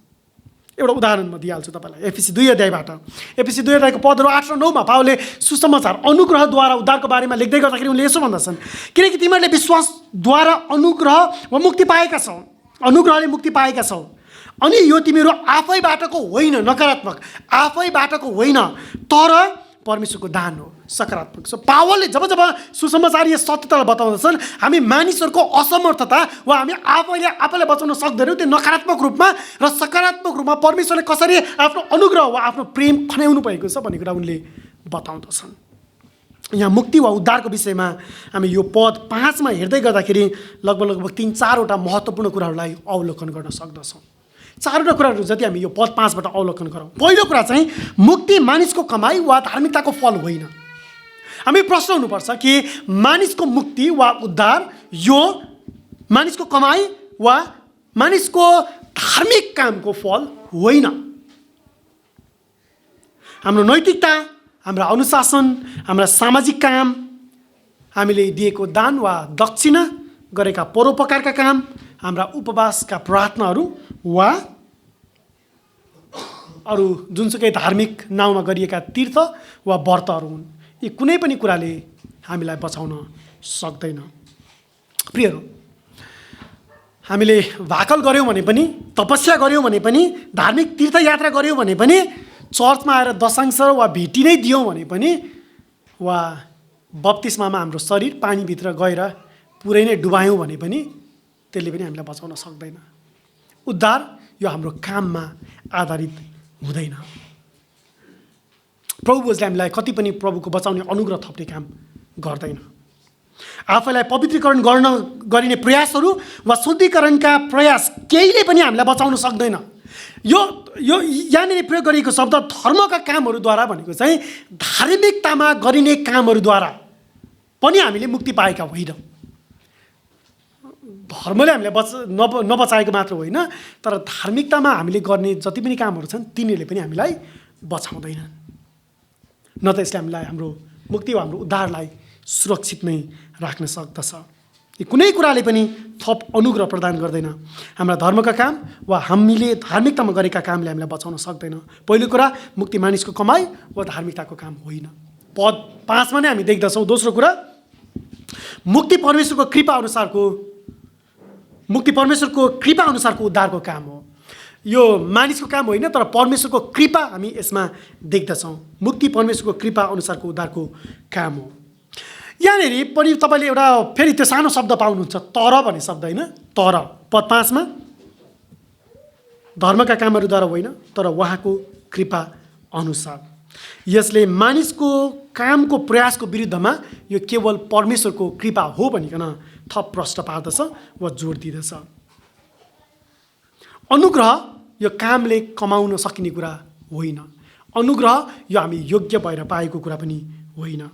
एउटा उदाहरण म दिइहाल्छु तपाईँलाई। एफिसी 2 अध्यायबाट, एफिसी 2 अध्यायको पदहरू 8 र 9 मा पावलले सुसमाचार अनुग्रहद्वारा उद्धारको बारेमा लेख्दै गर्दाखेरि उनले यसो भन्दछन्, किनकि तिमीहरूले विश्वासद्वारा अनुग्रह वा मुक्ति पाएका छौ, अनुग्रहले मुक्ति पाएका छौ, अनि यो तिमीहरू आफैबाटको होइन, नकारात्मक आफैबाटको होइन, तर परमेश्वरको दान हो, सकारात्मक। सो पावलले जब जब सुसमाचार यो सत्यतालाई बताउँदछन्, हामी मानिसहरूको असमर्थता वा हामी आफैलाई बचाउन सक्दैनौँ, त्यो नकारात्मक रूपमा र सकारात्मक रूपमा परमेश्वरले कसरी आफ्नो अनुग्रह वा आफ्नो प्रेम खन्याउनु भएको छ भन्ने कुरा उनले बताउँदछन्। यहाँ मुक्ति वा उद्धारको विषयमा हामी यो पद 5 मा हेर्दै गर्दाखेरि लगभग 3-4 वटा महत्त्वपूर्ण कुराहरूलाई अवलोकन गर्न सक्दछौँ। 4 वटा कुराहरू जति हामी यो पद 5 बाट अवलोकन गरौँ। पहिलो कुरा चाहिँ मुक्ति मानिसको कमाई वा धार्मिकताको फल होइन। हामी प्रश्न हुनुपर्छ कि मानिसको मुक्ति वा उद्धार यो मानिसको कमाई वा मानिसको धार्मिक कामको फल होइन। हाम्रो नैतिकता, हाम्रा अनुशासन, हाम्रा सामाजिक काम, हामीले दिएको दान वा दक्षिणा, गरेका परोपकारका काम, हाम्रा उपवासका प्रार्थनाहरू वा अरू जुनसुकै धार्मिक नाउँमा गरिएका तीर्थ वा व्रतहरू हुन्, यी कुनै पनि कुराले हामीलाई बचाउन सक्दैन। प्रियहरू, हामीले भाकल गऱ्यौँ भने पनि, तपस्या गऱ्यौँ भने पनि, धार्मिक तीर्थयात्रा गऱ्यौँ भने पनि, चर्चमा आएर दशांश वा भेटी नै दियौँ भने पनि, वा बप्तिस्मामा हाम्रो शरीर पानीभित्र गएर पुरै नै डुबायौँ भने पनि त्यसले पनि हामीलाई बचाउन सक्दैन। उद्धार यो हाम्रो काममा आधारित हुँदैन। प्रभुले हामीलाई कति पनि प्रभुको बचाउने अनुग्रह थप्ने काम गर्दैन। आफैलाई पवित्रीकरण गरिने प्रयासहरू वा शुद्धिकरणका प्रयास केहीले पनि हामीलाई बचाउन सक्दैन। यो यहाँनिर प्रयोग गरिएको शब्द धर्मका कामहरूद्वारा भनेको चाहिँ धार्मिकतामा गरिने कामहरूद्वारा पनि हामीले मुक्ति पाएका होइनौँ। धर्मले हामीलाई नबचाएको मात्र होइन, तर धार्मिकतामा हामीले गर्ने जति पनि कामहरू छन् तिनीहरूले पनि हामीलाई बचाउँदैनन्। न त यसले हामीलाई हाम्रो मुक्ति वा हाम्रो उद्धारलाई सुरक्षित नै राख्न सक्दछ। यो कुनै कुराले पनि थप अनुग्रह प्रदान गर्दैन। हाम्रा धर्मका काम वा हामीले धार्मिकतामा गरेका कामले हामीलाई बचाउन सक्दैन। पहिलो कुरा, मुक्ति मानिसको कमाई वा धार्मिकताको काम होइन। पद 5 मा नै हामी देख्दछौँ। दोस्रो कुरा, मुक्ति परमेश्वरको कृपा अनुसारको उद्धारको काम हो। यो मानिसको काम होइन, तर परमेश्वरको कृपा हामी यसमा देख्दछौँ। मुक्ति परमेश्वरको कृपा अनुसारको उद्धारको काम हो। यहाँनिर पनि तपाईँले एउटा फेरि त्यो सानो शब्द पाउनुहुन्छ, तर भन्ने शब्द होइन। तर पद 5 मा धर्मका कामहरूद्वारा होइन, तर उहाँको कृपा अनुसार। यसले मानिसको कामको प्रयासको विरुद्धमा यो केवल परमेश्वरको कृपा हो भनिकन थप प्रश्न पार्दछ वा जोड दिँदछ। अनुग्रह यो कामले कमाउन सकिने कुरा होइन। अनुग्रह यो हामी योग्य भएर पाएको कुरा पनि होइन।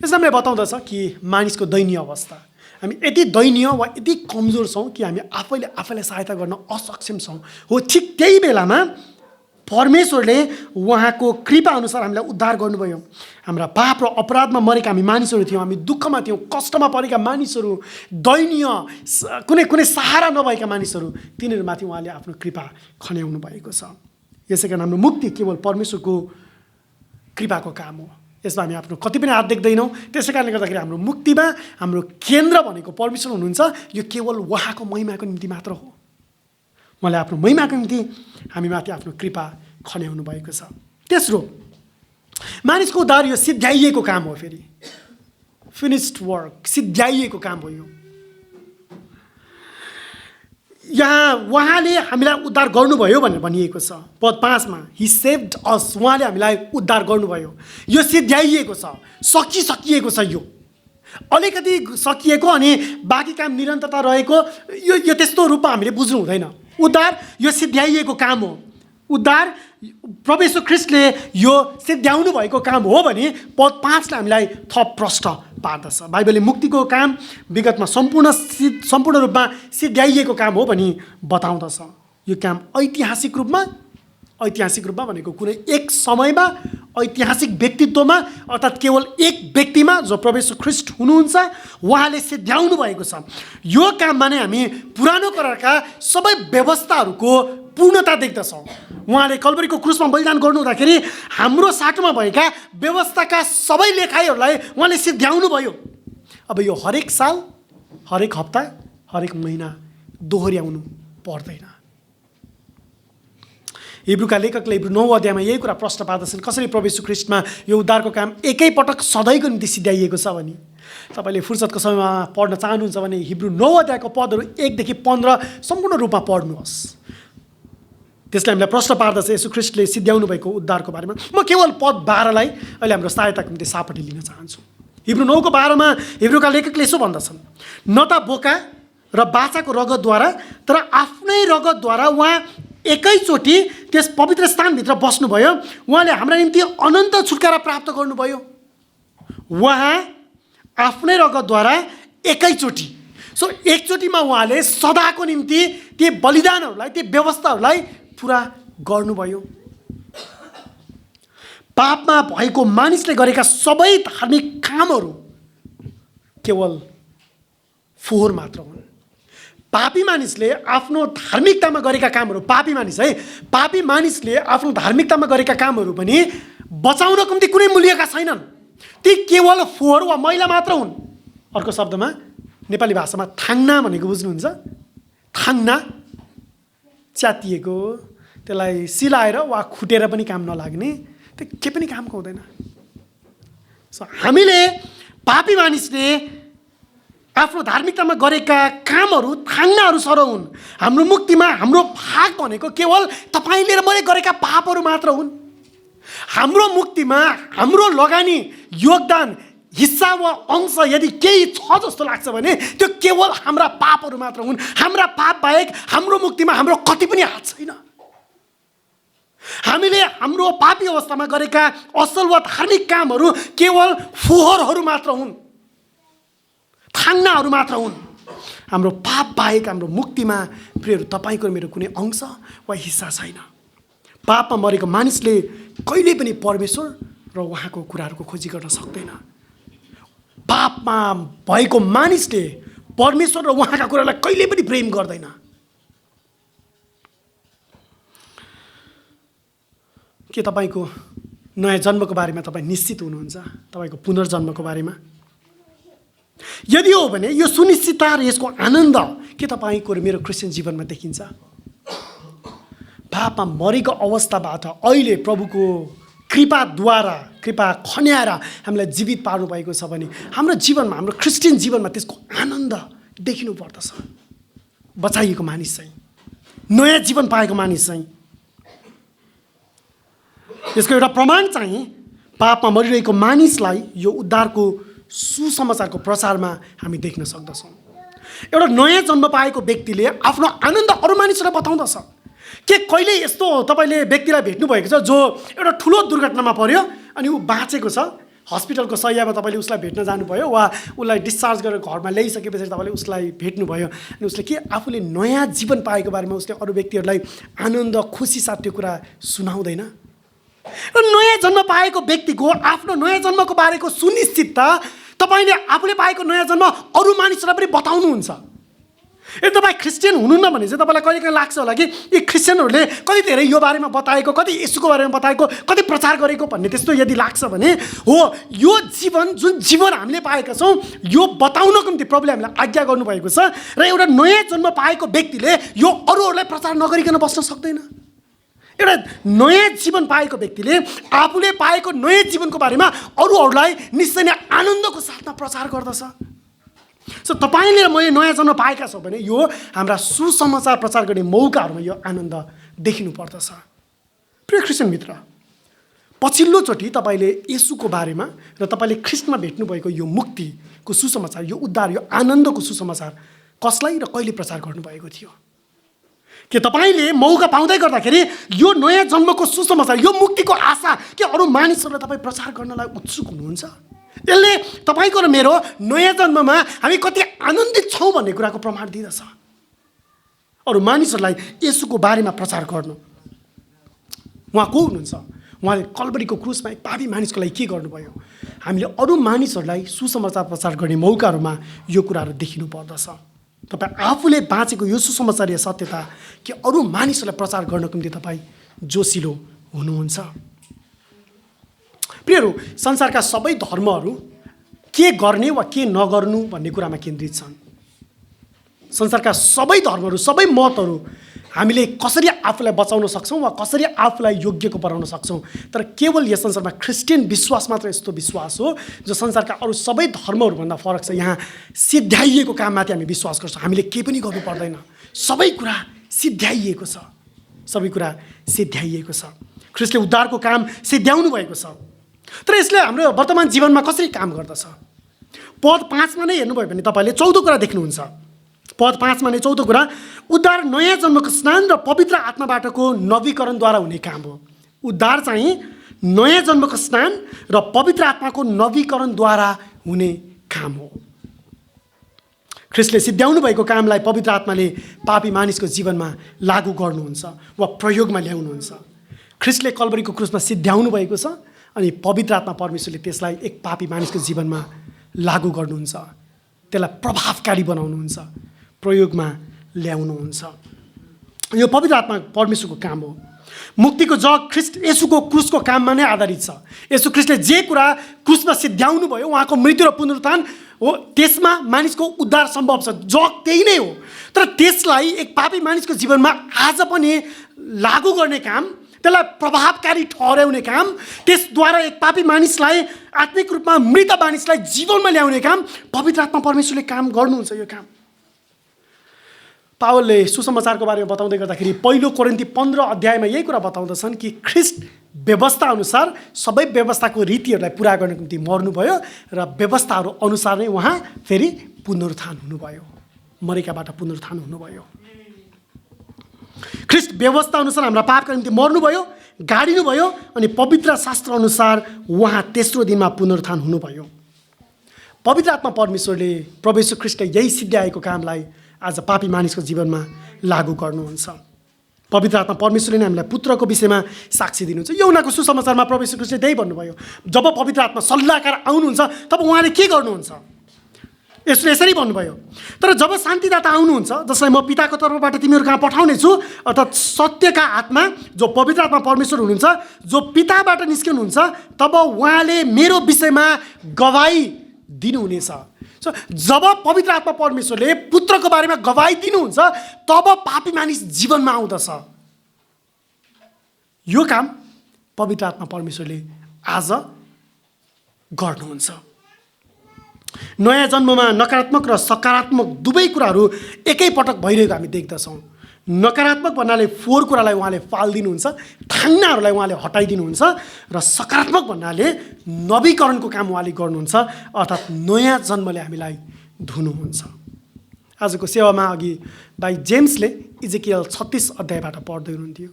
यसले हामीलाई बताउँदछ कि मानिसको दयनीय अवस्था, हामी यति दयनीय वा यति कमजोर छौँ कि हामी आफैलाई सहायता गर्न असक्षम छौँ। हो, ठिक त्यही बेलामा परमेश्वरले उहाँको कृपा अनुसार हामीलाई उद्धार गर्नुभयो। हाम्रा पाप र अपराधमा मरेका हामी मानिसहरू थियौँ, हामी दुःखमा थियौँ, कष्टमा परेका मानिसहरू, दयनीय कुनै सहारा नभएका मानिसहरू, तिनीहरूमाथि उहाँले आफ्नो कृपा खन्याउनु भएको छ। यसै कारण हाम्रो मुक्ति केवल परमेश्वरको कृपाको काम हो। यसमा हामी आफ्नो कति पनि हात देख्दैनौँ। त्यसै कारणले गर्दाखेरि हाम्रो मुक्तिमा हाम्रो केन्द्र भनेको परमेश्वर हुनुहुन्छ। यो केवल उहाँको महिमाको निम्ति मात्र हो। उहाँले आफ्नो महिमाको निम्ति हामीमाथि आफ्नो कृपा खन्याउनु भएको छ। तेस्रो, मानिसको उद्धार यो सिद्ध्याइएको काम हो। फेरि फिनिस्ड वर्क, सिद्ध्याइएको काम हो यो। यहाँ उहाँले हामीलाई उद्धार गर्नुभयो भनेर भनिएको छ पद 5 मा। हि सेभ्ड अस, उहाँले हामीलाई उद्धार गर्नुभयो। यो सिद्ध्याइएको छ, सकिएको छ। यो अलिकति सकिएको अनि बाँकी काम निरन्तरता रहेको यो त्यस्तो रूपमा हामीले बुझ्नु हुँदैन। उद्धार यो सिद्ध्याइएको काम हो। उद्धार प्रभु येशू ख्रीष्टले यो सिद्ध्याउनु भएको काम हो भने पद 5 ले हामीलाई थप प्रश्न पार्दछ। बाइबलले मुक्तिको काम विगतमा सम्पूर्ण रूपमा सिद्ध्याइएको काम हो भनी बताउँदछ। यो काम ऐतिहासिक रूपमा भनेको कुनै एक समयमा ऐतिहासिक व्यक्तित्वमा अर्थात् केवल एक व्यक्तिमा जो प्रभु येशू ख्रीष्ट हुनुहुन्छ उहाँले सिद्ध्याउनु भएको छ। यो काममा नै हामी पुरानो करारका सबै व्यवस्थाहरूको पूर्णता देख्दछौँ। उहाँले कल्वरीको क्रुसमा बलिदान गर्नु हुँदाखेरि हाम्रो साटोमा भएका व्यवस्थाका सबै लेखाइहरूलाई उहाँले सिद्ध्याउनु भयो। अब यो हरेक साल, हरेक हप्ता, हरेक महिना दोहोर्याउनु पर्दैन। हिब्रूका लेखकले हिब्रू 9 अध्यायमा यही कुरा प्रश्न पार्दछन्, कसरी प्रभु यीशु ख्रीष्टमा यो उद्धारको काम एकैपटक सधैँको निम्ति सिद्ध्याइएको छ भने। तपाईँले फुर्सदको समयमा पढ्न चाहनुहुन्छ भने हिब्रू 9 अध्यायको पदहरू 1 देखि 15 सम्पूर्ण रूपमा पढ्नुहोस्। त्यसले हामीलाई प्रश्न पार्दछ यीशु ख्रीष्टले सिद्ध्याउनु भएको उद्धारको बारेमा। म केवल पद 12 लाई अहिले हाम्रो सहायताको निम्ति सापट्टि लिन चाहन्छु। हिब्रू 9 को 12 मा हिब्रूका लेखकले यसो भन्दछन्, न त बोका र बाछाको रगतद्वारा तर आफ्नै रगतद्वारा उहाँ एकैचोटि त्यस पवित्र स्थानभित्र बस्नुभयो, उहाँले हाम्रा निम्ति अनन्त छुटकारा प्राप्त गर्नुभयो। उहाँ आफ्नै रगतद्वारा एकैचोटि, सो एकचोटिमा उहाँले सदाको निम्ति ती बलिदानहरूलाई, ती व्यवस्थाहरूलाई पुरा गर्नुभयो। पापमा भएको मानिसले गरेका सबै धार्मिक कामहरू केवल फोहोर मात्र हुन्। पापी मानिसले आफ्नो धार्मिकतामा गरेका कामहरू, पापी मानिस है, पापी मानिसले आफ्नो धार्मिकतामा गरेका कामहरू पनि बचाउनको निम्ति कुनै मूल्यका छैनन्। ती केवल फोहोर वा मैला मात्र हुन्। अर्को शब्दमा नेपाली भाषामा थाङ्ना भनेको बुझ्नुहुन्छ? थाङ्ना च्यातिएको, त्यसलाई सिलाएर वा खुटेर पनि काम नलाग्ने, त्यो केही पनि कामको हुँदैन। सो हामीले पापी मानिसले आफ्नो धार्मिकतामा गरेका कामहरू थाङ्नाहरू सरह हुन्। हाम्रो मुक्तिमा हाम्रो भाग भनेको केवल तपाईँले र मैले गरेका पापहरू मात्र हुन्। हाम्रो मुक्तिमा हाम्रो लगानी, योगदान, हिस्सा वा अंश यदि केही छ जस्तो लाग्छ भने त्यो केवल हाम्रा पापहरू मात्र हुन्। हाम्रा पाप बाहेक हाम्रो मुक्तिमा हाम्रो कति पनि हात छैन। हामीले हाम्रो पापी अवस्थामा गरेका असल वा धार्मिक कामहरू केवल फोहोरहरू मात्र हुन्, थाङ्नाहरू मात्र हुन्। हाम्रो पाप बाहेक हाम्रो मुक्तिमा प्रियहरू तपाईँको मेरो कुनै अंश वा हिस्सा छैन। पापमा मरेको मानिसले कहिले पनि परमेश्वर र उहाँको कुराहरूको खोजी गर्न सक्दैन। पापमा भएको मानिसले परमेश्वर र उहाँका कुरालाई कहिले पनि प्रेम गर्दैन। के तपाईँको नयाँ जन्मको बारेमा तपाईँ निश्चित हुनुहुन्छ? तपाईँको पुनर्जन्मको बारेमा? यदि हो भने यो सुनिश्चितता र यसको आनन्द के तपाईँको र मेरो क्रिस्चियन जीवनमा देखिन्छ? पापमा मरेको अवस्थाबाट अहिले प्रभुको कृपाद्वारा, कृपा खन्याएर हामीलाई जीवित पार्नु भएको छ भने हाम्रो जीवनमा, हाम्रो क्रिस्चियन जीवनमा त्यसको आनन्द देखिनु पर्दछ। बचाइएको मानिस चाहिँ, नयाँ जीवन पाएको मानिस चाहिँ। यसको एउटा प्रमाण चाहिँ पापमा मरिरहेको मानिसलाई यो उद्धारको सुसमाचारको प्रचारमा हामी देख्न सक्दछौँ। एउटा नयाँ जन्म पाएको व्यक्तिले आफ्नो आनन्द अरू मानिसहरूलाई बताउँदछ। के कहिले यस्तो तपाईँले व्यक्तिलाई भेट्नुभएको छ जो एउटा ठुलो दुर्घटनामा पर्यो अनि ऊ बाँचेको छ, हस्पिटलको शय्यामा तपाईँले उसलाई भेट्न जानुभयो वा उसलाई डिस्चार्ज गरेर घरमा ल्याइसकेपछि तपाईँले उसलाई भेट्नुभयो अनि उसले के आफूले नयाँ जीवन पाएको बारेमा उसले अरू व्यक्तिहरूलाई आनन्द, खुसी साथ त्यो कुरा सुनाउँदैन? नयाँ जन्म पाएको व्यक्तिको आफ्नो नयाँ जन्मको बारेको सुनिश्चितता तपाईँले आफूले पाएको नयाँ जन्म अरू मानिसहरूलाई पनि बताउनुहुन्छ। यदि तपाईँ क्रिस्चियन हुनुहुन्न भने चाहिँ तपाईँलाई कहिले काहीँ लाग्छ होला कि यी क्रिस्चियनहरूले कति धेरै यो बारेमा बताएको, कति यसुको बारेमा बताएको, कति प्रचार गरेको भन्ने त्यस्तो यदि लाग्छ भने हो, यो जीवन जुन जीवन हामीले पाएका छौँ यो बताउनको निम्ति प्रभुले हामीलाई आज्ञा गर्नुभएको छ र एउटा नयाँ जन्म पाएको व्यक्तिले यो अरूहरूलाई प्रचार नगरिकन बस्न सक्दैन। एउटा नयाँ जीवन पाएको व्यक्तिले आफूले पाएको नयाँ जीवनको बारेमा अरूहरूलाई निश्चय नै आनन्दको साथमा प्रचार गर्दछ। सो तपाईँले र मैले नयाँ जन्म पाएका छौँ भने यो हाम्रा सुसमाचार प्रचार गर्ने मौकाहरूमा यो आनन्द देखिनु पर्दछ। प्रिय क्रिस्चियन मित्र, पछिल्लोचोटि तपाईँले येशूको बारेमा र तपाईँले ख्रिस्टमा भेट्नुभएको यो मुक्तिको सुसमाचार, यो उद्धार, यो आनन्दको सुसमाचार कसलाई र कहिले प्रचार गर्नुभएको थियो? के तपाईँले मौका पाउँदै गर्दाखेरि यो नयाँ जन्मको सुसमाचार, यो मुक्तिको आशा के अरू मानिसहरूलाई तपाईँ प्रचार गर्नलाई उत्सुक हुनुहुन्छ? यसले तपाईँको र मेरो नयाँ जन्ममा हामी कति आनन्दित छौँ भन्ने कुराको प्रमाण दिँदछ। अरू मानिसहरूलाई येशूको बारेमा प्रचार गर्नु। उहाँ को हुनुहुन्छ? उहाँले कल्वरीको क्रुसमा एक पापी मानिसको लागि के गर्नुभयो? हामीले अरू मानिसहरूलाई सुसमाचार प्रचार गर्ने मौकाहरूमा यो कुराहरू देखिनु पर्दछ। तपाईँ आफूले बाँचेको यो सुसमाचारीय सत्यता कि अरू मानिसहरूलाई प्रचार गर्नको निम्ति तपाईँ जोसिलो हुनुहुन्छ। प्रियहरू, संसारका सबै धर्महरू के गर्ने वा के नगर्नु भन्ने कुरामा केन्द्रित छन्। संसारका सबै धर्महरू, सबै मतहरू हामीले कसरी आफूलाई बचाउन सक्छौँ वा कसरी आफूलाई योग्यको बनाउन सक्छौँ। तर केवल यस संसारमा क्रिस्चियन विश्वास मात्र यस्तो विश्वास हो जो संसारका अरू सबै धर्महरूभन्दा फरक छ। यहाँ सिद्ध्याइएको काममाथि हामी विश्वास गर्छौँ। हामीले केही पनि गर्नु पर्दैन, सबै कुरा सिद्ध्याइएको छ, सबै कुरा सिद्ध्याइएको छ। ख्रिस्टले उद्धारको काम सिद्ध्याउनु भएको छ। तर यसले हाम्रो वर्तमान जीवनमा कसरी काम गर्दछ? पद 5 मा नै हेर्नुभयो भने तपाईँले 14 कुरा देख्नुहुन्छ। पद 5 मा नै 14 कुरा, उद्धार नयाँ जन्मको स्नान र पवित्र आत्माबाटको नवीकरणद्वारा हुने काम हो। उद्धार चाहिँ नयाँ जन्मको स्नान र पवित्र आत्माको नवीकरणद्वारा हुने काम हो। ख्रिस्टले सिद्ध्याउनु भएको कामलाई पवित्र आत्माले पापी मानिसको जीवनमा लागू गर्नुहुन्छ वा प्रयोगमा ल्याउनुहुन्छ। ख्रिस्टले कल्भरीको क्रुसमा सिद्ध्याउनु भएको छ अनि पवित्र आत्मा परमेश्वरले त्यसलाई एक पापी मानिसको जीवनमा लागू गर्नुहुन्छ, त्यसलाई प्रभावकारी बनाउनुहुन्छ, प्रयोगमा ल्याउनुहुन्छ। यो पवित्र आत्मा परमेश्वरको काम हो। मुक्तिको जग ख्रिस्ट येशूको क्रुसको काममा नै आधारित छ। येशू ख्रिस्टले जे कुरा क्रुसमा सिद्ध्याउनु भयो, उहाँको मृत्यु र पुनरुत्थान हो, त्यसमा मानिसको उद्धार सम्भव छ। जग त्यही नै हो। तर त्यसलाई एक पापी मानिसको जीवनमा आज पनि लागू गर्ने काम, त्यसलाई प्रभावकारी ठहर्याउने काम, त्यसद्वारा एक पापी मानिसलाई आत्मिक रूपमा मृत मानिसलाई जीवनमा ल्याउने काम पवित्र आत्मा परमेश्वरले काम गर्नुहुन्छ। यो काम पावलले सुसमाचारको बारेमा बताउँदै गर्दाखेरि 1 कोरिन्थी 15 अध्यायमा यही कुरा बताउँदछन् कि ख्रिस्ट व्यवस्था अनुसार सबै व्यवस्थाको रीतिहरूलाई पुरा गर्नको निम्ति मर्नुभयो र व्यवस्थाहरू अनुसार नै उहाँ फेरि पुनरुत्थान हुनुभयो, मरेकाबाट पुनरुत्थान हुनुभयो। ख्रिस्ट व्यवस्था अनुसार हाम्रा पापका निम्ति मर्नुभयो, गाडिनुभयो अनि पवित्र शास्त्र अनुसार उहाँ तेस्रो दिनमा पुनरुत्थान हुनुभयो। पवित्र आत्मा परमेश्वरले प्रभु येशू ख्रिस्टले यही सिद्ध्याएको कामलाई आज पापी मानिसको जीवनमा लागू गर्नुहुन्छ। पवित्र आत्मा परमेश्वरले नै हामीलाई पुत्रको विषयमा साक्षी दिनुहुन्छ। यूहन्नाको सुसमाचारमा प्रभु येशू ख्रिस्टले त्यही भन्नुभयो, जब पवित्र आत्मा सल्लाहकार आउनुहुन्छ तब उहाँले के गर्नुहुन्छ? यसले यसरी भन्नुभयो, तर जब शान्तिदाता आउनुहुन्छ जसलाई म पिताको तर्फबाट तिमीहरू कहाँ पठाउने छु, अर्थात् सत्यका आत्मा जो पवित्र आत्मा परमेश्वर हुनुहुन्छ, जो पिताबाट निस्किनुहुन्छ, तब उहाँले मेरो विषयमा गवाही दिनुहुनेछ। जब पवित्र आत्मा परमेश्वरले पुत्रको बारेमा गवाही दिनुहुन्छ तब पापी मानिस जीवनमा आउँदछ। यो काम पवित्र आत्मा परमेश्वरले आज गर्नुहुन्छ। नयाँ जन्ममा नकारात्मक र सकारात्मक दुवै कुराहरू एकैपटक भइरहेको हामी देख्दछौँ। नकारात्मक भन्नाले फोहोर कुरालाई उहाँले फालिदिनुहुन्छ, ठाङ्नाहरूलाई उहाँले हटाइदिनुहुन्छ, र सकारात्मक भन्नाले नवीकरणको काम उहाँले गर्नुहुन्छ, अर्थात् नयाँ जन्मले हामीलाई धुनुहुन्छ। आजको सेवामा अघि भाइ जेम्सले इजेकियल 36 अध्यायबाट पढ्दै हुनुहुन्थ्यो।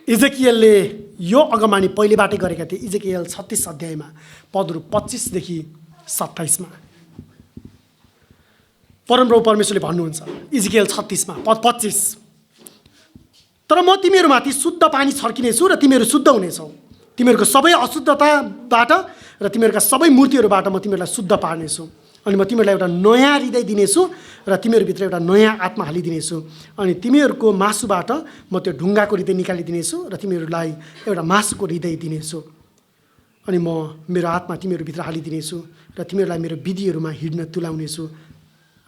इजेकियलले यो अगमबानी पहिलेबाटै गरेका थिए। इजेकियल 36 अध्यायमा पदहरू 25 देखि 27 मा परमप्रभु परमेश्वरले भन्नुहुन्छ, इजेकियल 36 मा पद 25, तर म तिमीहरूमाथि शुद्ध पानी छर्किनेछु र तिमीहरू शुद्ध हुनेछौ। तिमीहरूको सबै अशुद्धताबाट र तिमीहरूका सबै मूर्तिहरूबाट म तिमीहरूलाई शुद्ध पार्नेछु। अनि म तिमीहरूलाई एउटा नयाँ हृदय दिनेछु र तिमीहरूभित्र एउटा नयाँ आत्मा हालिदिनेछु। अनि तिमीहरूको मासुबाट म त्यो ढुङ्गाको हृदय निकालिदिनेछु र तिमीहरूलाई एउटा मासुको हृदय दिनेछु। अनि म मेरो आत्मा तिमीहरूभित्र हालिदिनेछु र तिमीहरूलाई मेरो विधिहरूमा हिँड्न तुलाउनेछु।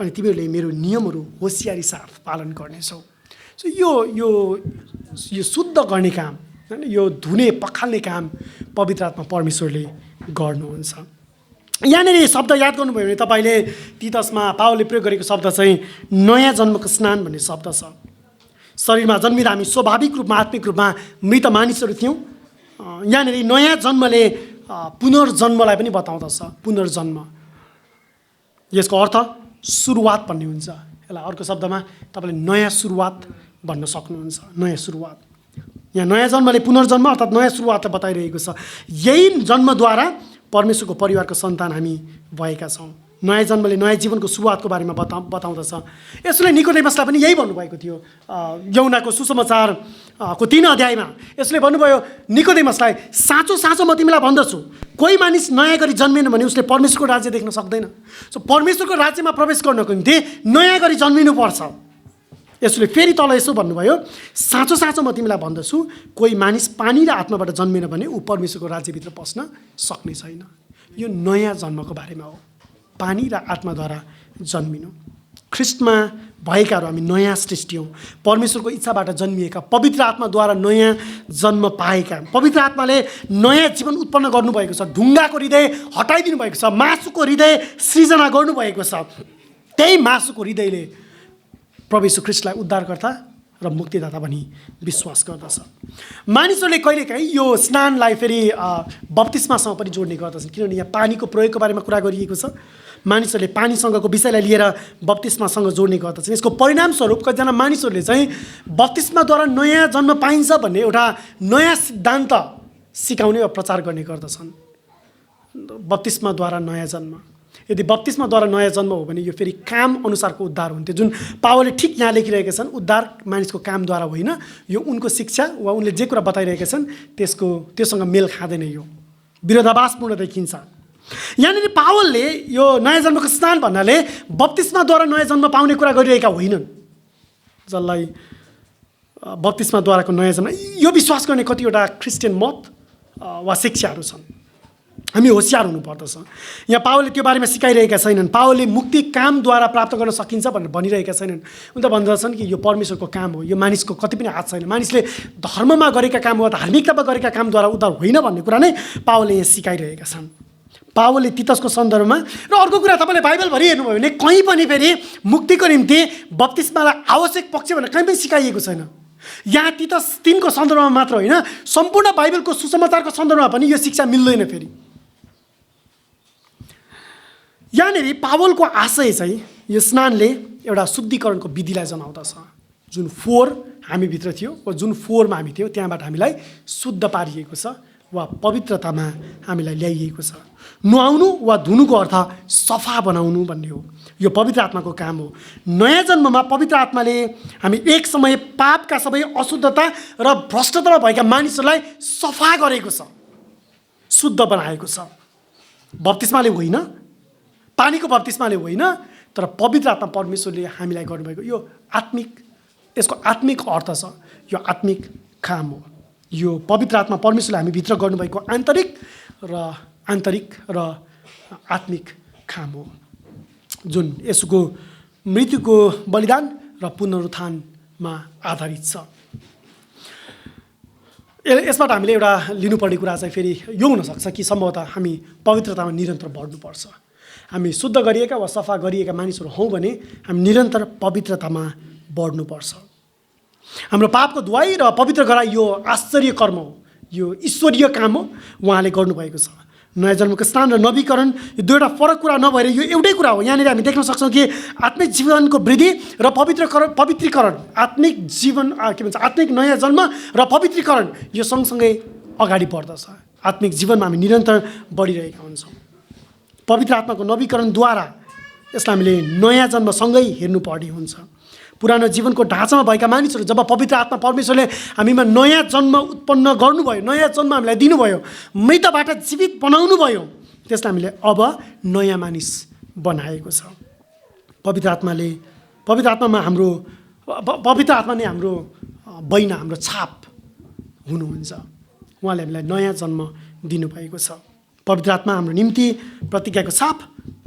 अनि तिमीहरूले मेरो नियमहरू होसियारी साथ पालन गर्नेछौ। सो यो शुद्ध गर्ने काम, होइन, यो धुने पखाल्ने काम पवित्र आत्मा परमेश्वरले गर्नुहुन्छ। यहाँनिर शब्द याद गर्नुभयो भने तपाईँले तीतसमा पावलले प्रयोग गरेको शब्द चाहिँ नयाँ जन्मको स्नान भन्ने शब्द छ। शरीरमा जन्मिँदा हामी स्वाभाविक रूपमा आत्मिक रूपमा मृत मानिसहरू थियौँ। यहाँनिर नयाँ जन्मले पुनर्जन्मलाई पनि बताउँदछ। पुनर्जन्म यसको अर्थ सुरुवात भन्ने हुन्छ। यसलाई अर्को शब्दमा तपाईँले नयाँ सुरुवात भन्न सक्नुहुन्छ। नयाँ सुरुवात, यहाँ नयाँ जन्मले पुनर्जन्म अर्थात् नयाँ सुरुवातलाई बताइरहेको छ। यही जन्मद्वारा परमेश्वरको परिवारको सन्तान हामी भएका छौँ। नयाँ जन्मले नयाँ जीवनको सुरुवातको बारेमा बताउँदछ। यसले निकोदेमसलाई पनि यही भन्नुभएको थियो। यूहन्नाको सुसमाचारको 3 अध्यायमा यसले भन्नुभयो निकोदेमसलाई, साँचो साँचो म तिमीलाई भन्दछु, कोही मानिस नयाँ गरी जन्मिएन भने उसले परमेश्वरको राज्य देख्न सक्दैन। सो परमेश्वरको राज्यमा प्रवेश गर्नको निम्ति नयाँ गरी जन्मिनुपर्छ। यसले फेरि तल यसो भन्नुभयो, साँचो साँचो म तिमीलाई भन्दछु, कोही मानिस पानी र आत्माबाट जन्मिएन भने ऊ परमेश्वरको राज्यभित्र पस्न सक्ने छैन। यो नयाँ जन्मको बारेमा हो, पानी र आत्माद्वारा जन्मिनु। ख्रिस्टमा भएकाहरू हामी नयाँ सृष्टि हौँ। परमेश्वरको इच्छाबाट जन्मिएका, पवित्र आत्माद्वारा नयाँ जन्म पाएका, पवित्र आत्माले नयाँ जीवन उत्पन्न गर्नुभएको छ। ढुङ्गाको हृदय हटाइदिनु भएको छ, मासुको हृदय सृजना गर्नुभएको छ। त्यही मासुको हृदयले प्रभु यीशु ख्रिस्टलाई उद्धारकर्ता र मुक्तिदाता भनी विश्वास गर्दछ। मानिसहरूले कहिलेकाहीँ यो स्नानलाई फेरि बप्तिस्मासँग पनि जोड्ने गर्दछन्, किनभने यहाँ पानीको प्रयोगको बारेमा कुरा गरिएको छ। मानिसहरूले पानीसँगको विषयलाई लिएर बप्तिस्मासँग जोड्ने गर्दछन्। यसको परिणामस्वरूप कतिजना मानिसहरूले चाहिँ बप्तिस्माद्वारा नयाँ जन्म पाइन्छ भन्ने एउटा नयाँ सिद्धान्त सिकाउने वा प्रचार गर्ने गर्दछन्। बप्तिस्माद्वारा नयाँ जन्म, यदि बप्तिस्माद्वारा नयाँ जन्म हो भने यो फेरि काम अनुसारको उद्धार हुन्थ्यो, जुन पावलले ठिक यहाँ लेखिरहेका छन्। उद्धार मानिसको कामद्वारा होइन, यो उनको शिक्षा वा उनले जे कुरा बताइरहेका छन् त्योसँग मेल खाँदैन, यो विरोधाभासपूर्ण देखिन्छ। यहाँनिर पावलले यो नयाँ जन्मको स्नान भन्नाले बप्तिस्माद्वारा नयाँ जन्म पाउने कुरा गरिरहेका होइनन्। जसलाई बप्तिस्माद्वाराको नयाँ जन्म, यो विश्वास गर्ने कतिवटा क्रिस्चियन मत वा शिक्षाहरू छन्। हामी होसियार हुनुपर्दछ। यहाँ पावलले त्यो बारेमा सिकाइरहेका छैनन्। पावलले मुक्ति कामद्वारा प्राप्त गर्न सकिन्छ भनेर भनिरहेका छैनन्। उनी त भन्दछन् कि यो परमेश्वरको काम हो, यो मानिसको कति पनि हात छैन। मानिसले धर्ममा गरेका काम वा धार्मिकतामा गरेका कामद्वारा उद्धार होइन भन्ने कुरा नै पावलले यहाँ सिकाइरहेका छन्। पावलले तीतसको सन्दर्भमा र अर्को कुरा तपाईँले बाइबलभरि हेर्नुभयो भने कहीँ पनि फेरि मुक्तिको निम्ति बप्तिस्मालाई आवश्यक पक्ष भनेर कहीँ पनि सिकाइएको छैन। यहाँ तीतस 3 को सन्दर्भमा मात्र होइन, सम्पूर्ण बाइबलको सुसमाचारको सन्दर्भमा पनि यो शिक्षा मिल्दैन। फेरि यहाँनिर पावलको आशय चाहिँ यो स्नानले एउटा शुद्धिकरणको विधिलाई जनाउँदछ। जुन फोहोर हामीभित्र थियो वा जुन फोहोरमा हामी थियौँ त्यहाँबाट हामीलाई शुद्ध पारिएको छ वा पवित्रतामा हामीलाई ल्याइएको छ। नुहाउनु वा धुनुको अर्थ सफा बनाउनु भन्ने हो। यो पवित्र आत्माको काम हो। नयाँ जन्ममा पवित्र आत्माले हामी एक समय पापका सबै अशुद्धता र भ्रष्टतामा भएका मानिसहरूलाई सफा गरेको छ, शुद्ध बनाएको छ। बप्तिस्माले होइन, पानीको बप्तिस्माले होइन, तर पवित्र आत्मा परमेश्वरले हामीलाई गर्नुभएको यो आत्मिक, यसको आत्मिक अर्थ छ। यो आत्मिक काम हो। यो पवित्र आत्मा परमेश्वरले हामी भित्र गर्नुभएको आन्तरिक र आत्मिक काम हो, जुन यसको मृत्युको बलिदान र पुनरुत्थानमा आधारित छ। यसबाट हामीले एउटा लिनुपर्ने कुरा चाहिँ फेरि यो हुनसक्छ कि सम्भवतः हामी पवित्रतामा निरन्तर बढ्नुपर्छ। हामी शुद्ध गरिएका वा सफा गरिएका मानिसहरू हौँ भने हामी निरन्तर पवित्रतामा बढ्नुपर्छ। हाम्रो पापको धुवाई र पवित्र गराई यो आश्चर्य कर्म हो, यो ईश्वरीय काम हो, उहाँले गर्नुभएको छ। नयाँ जन्मको स्नान र नवीकरण यो दुईवटा फरक कुरा नभएर यो एउटै कुरा हो। यहाँनिर हामी देख्न सक्छौँ कि आत्मिक जीवनको वृद्धि र पवित्रीकरण, आत्मिक जीवन के भन्छ, आत्मिक नयाँ जन्म र पवित्रीकरण यो सँगसँगै अगाडि बढ्दछ। आत्मिक जीवनमा हामी निरन्तर बढिरहेका हुन्छौँ। पवित्र आत्माको नवीकरणद्वारा यसलाई हामीले नयाँ जन्मसँगै हेर्नुपर्ने हुन्छ। पुरानो जीवनको ढाँचामा भएका मानिसहरू जब पवित्र आत्मा परमेश्वरले हामीमा नयाँ जन्म उत्पन्न गर्नुभयो, नयाँ जन्म हामीलाई दिनुभयो, मृतबाट जीवित बनाउनु भयो, त्यसलाई हामीले अब नयाँ मानिस बनाएको छ। पवित्र आत्मा नै हाम्रो बैना, हाम्रो छाप हुनुहुन्छ। उहाँले हामीलाई नयाँ जन्म दिनुभएको छ। पवित्र आत्मा हाम्रो निम्ति प्रतिज्ञाको छाप,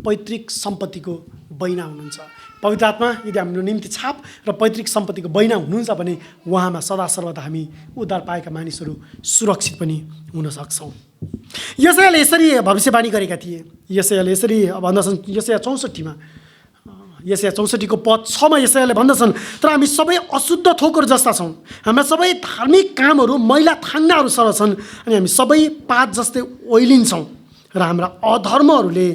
पैतृक सम्पत्तिको बैना हुनुहुन्छ। पवित्र आत्मा यदि हाम्रो निम्ति छाप र पैतृक सम्पत्तिको बैना हुनुहुन्छ भने उहाँमा सदा सर्वदा हामी उद्धार पाएका मानिसहरू सुरक्षित पनि हुन सक्छौँ। यशायाले यसरी भविष्यवाणी गरेका थिए। यशायाले यसरी भन्दछन्, यशाया 64 यशाया 64 को पद 6 मा यशायाले भन्दछन्, तर हामी सबै अशुद्ध थोकहरू जस्ता छौँ, हाम्रा सबै धार्मिक कामहरू मैला थाङ्नाहरू सर छन्, अनि हामी सबै पात जस्तै ओइलिन्छौँ र हाम्रा अधर्महरूले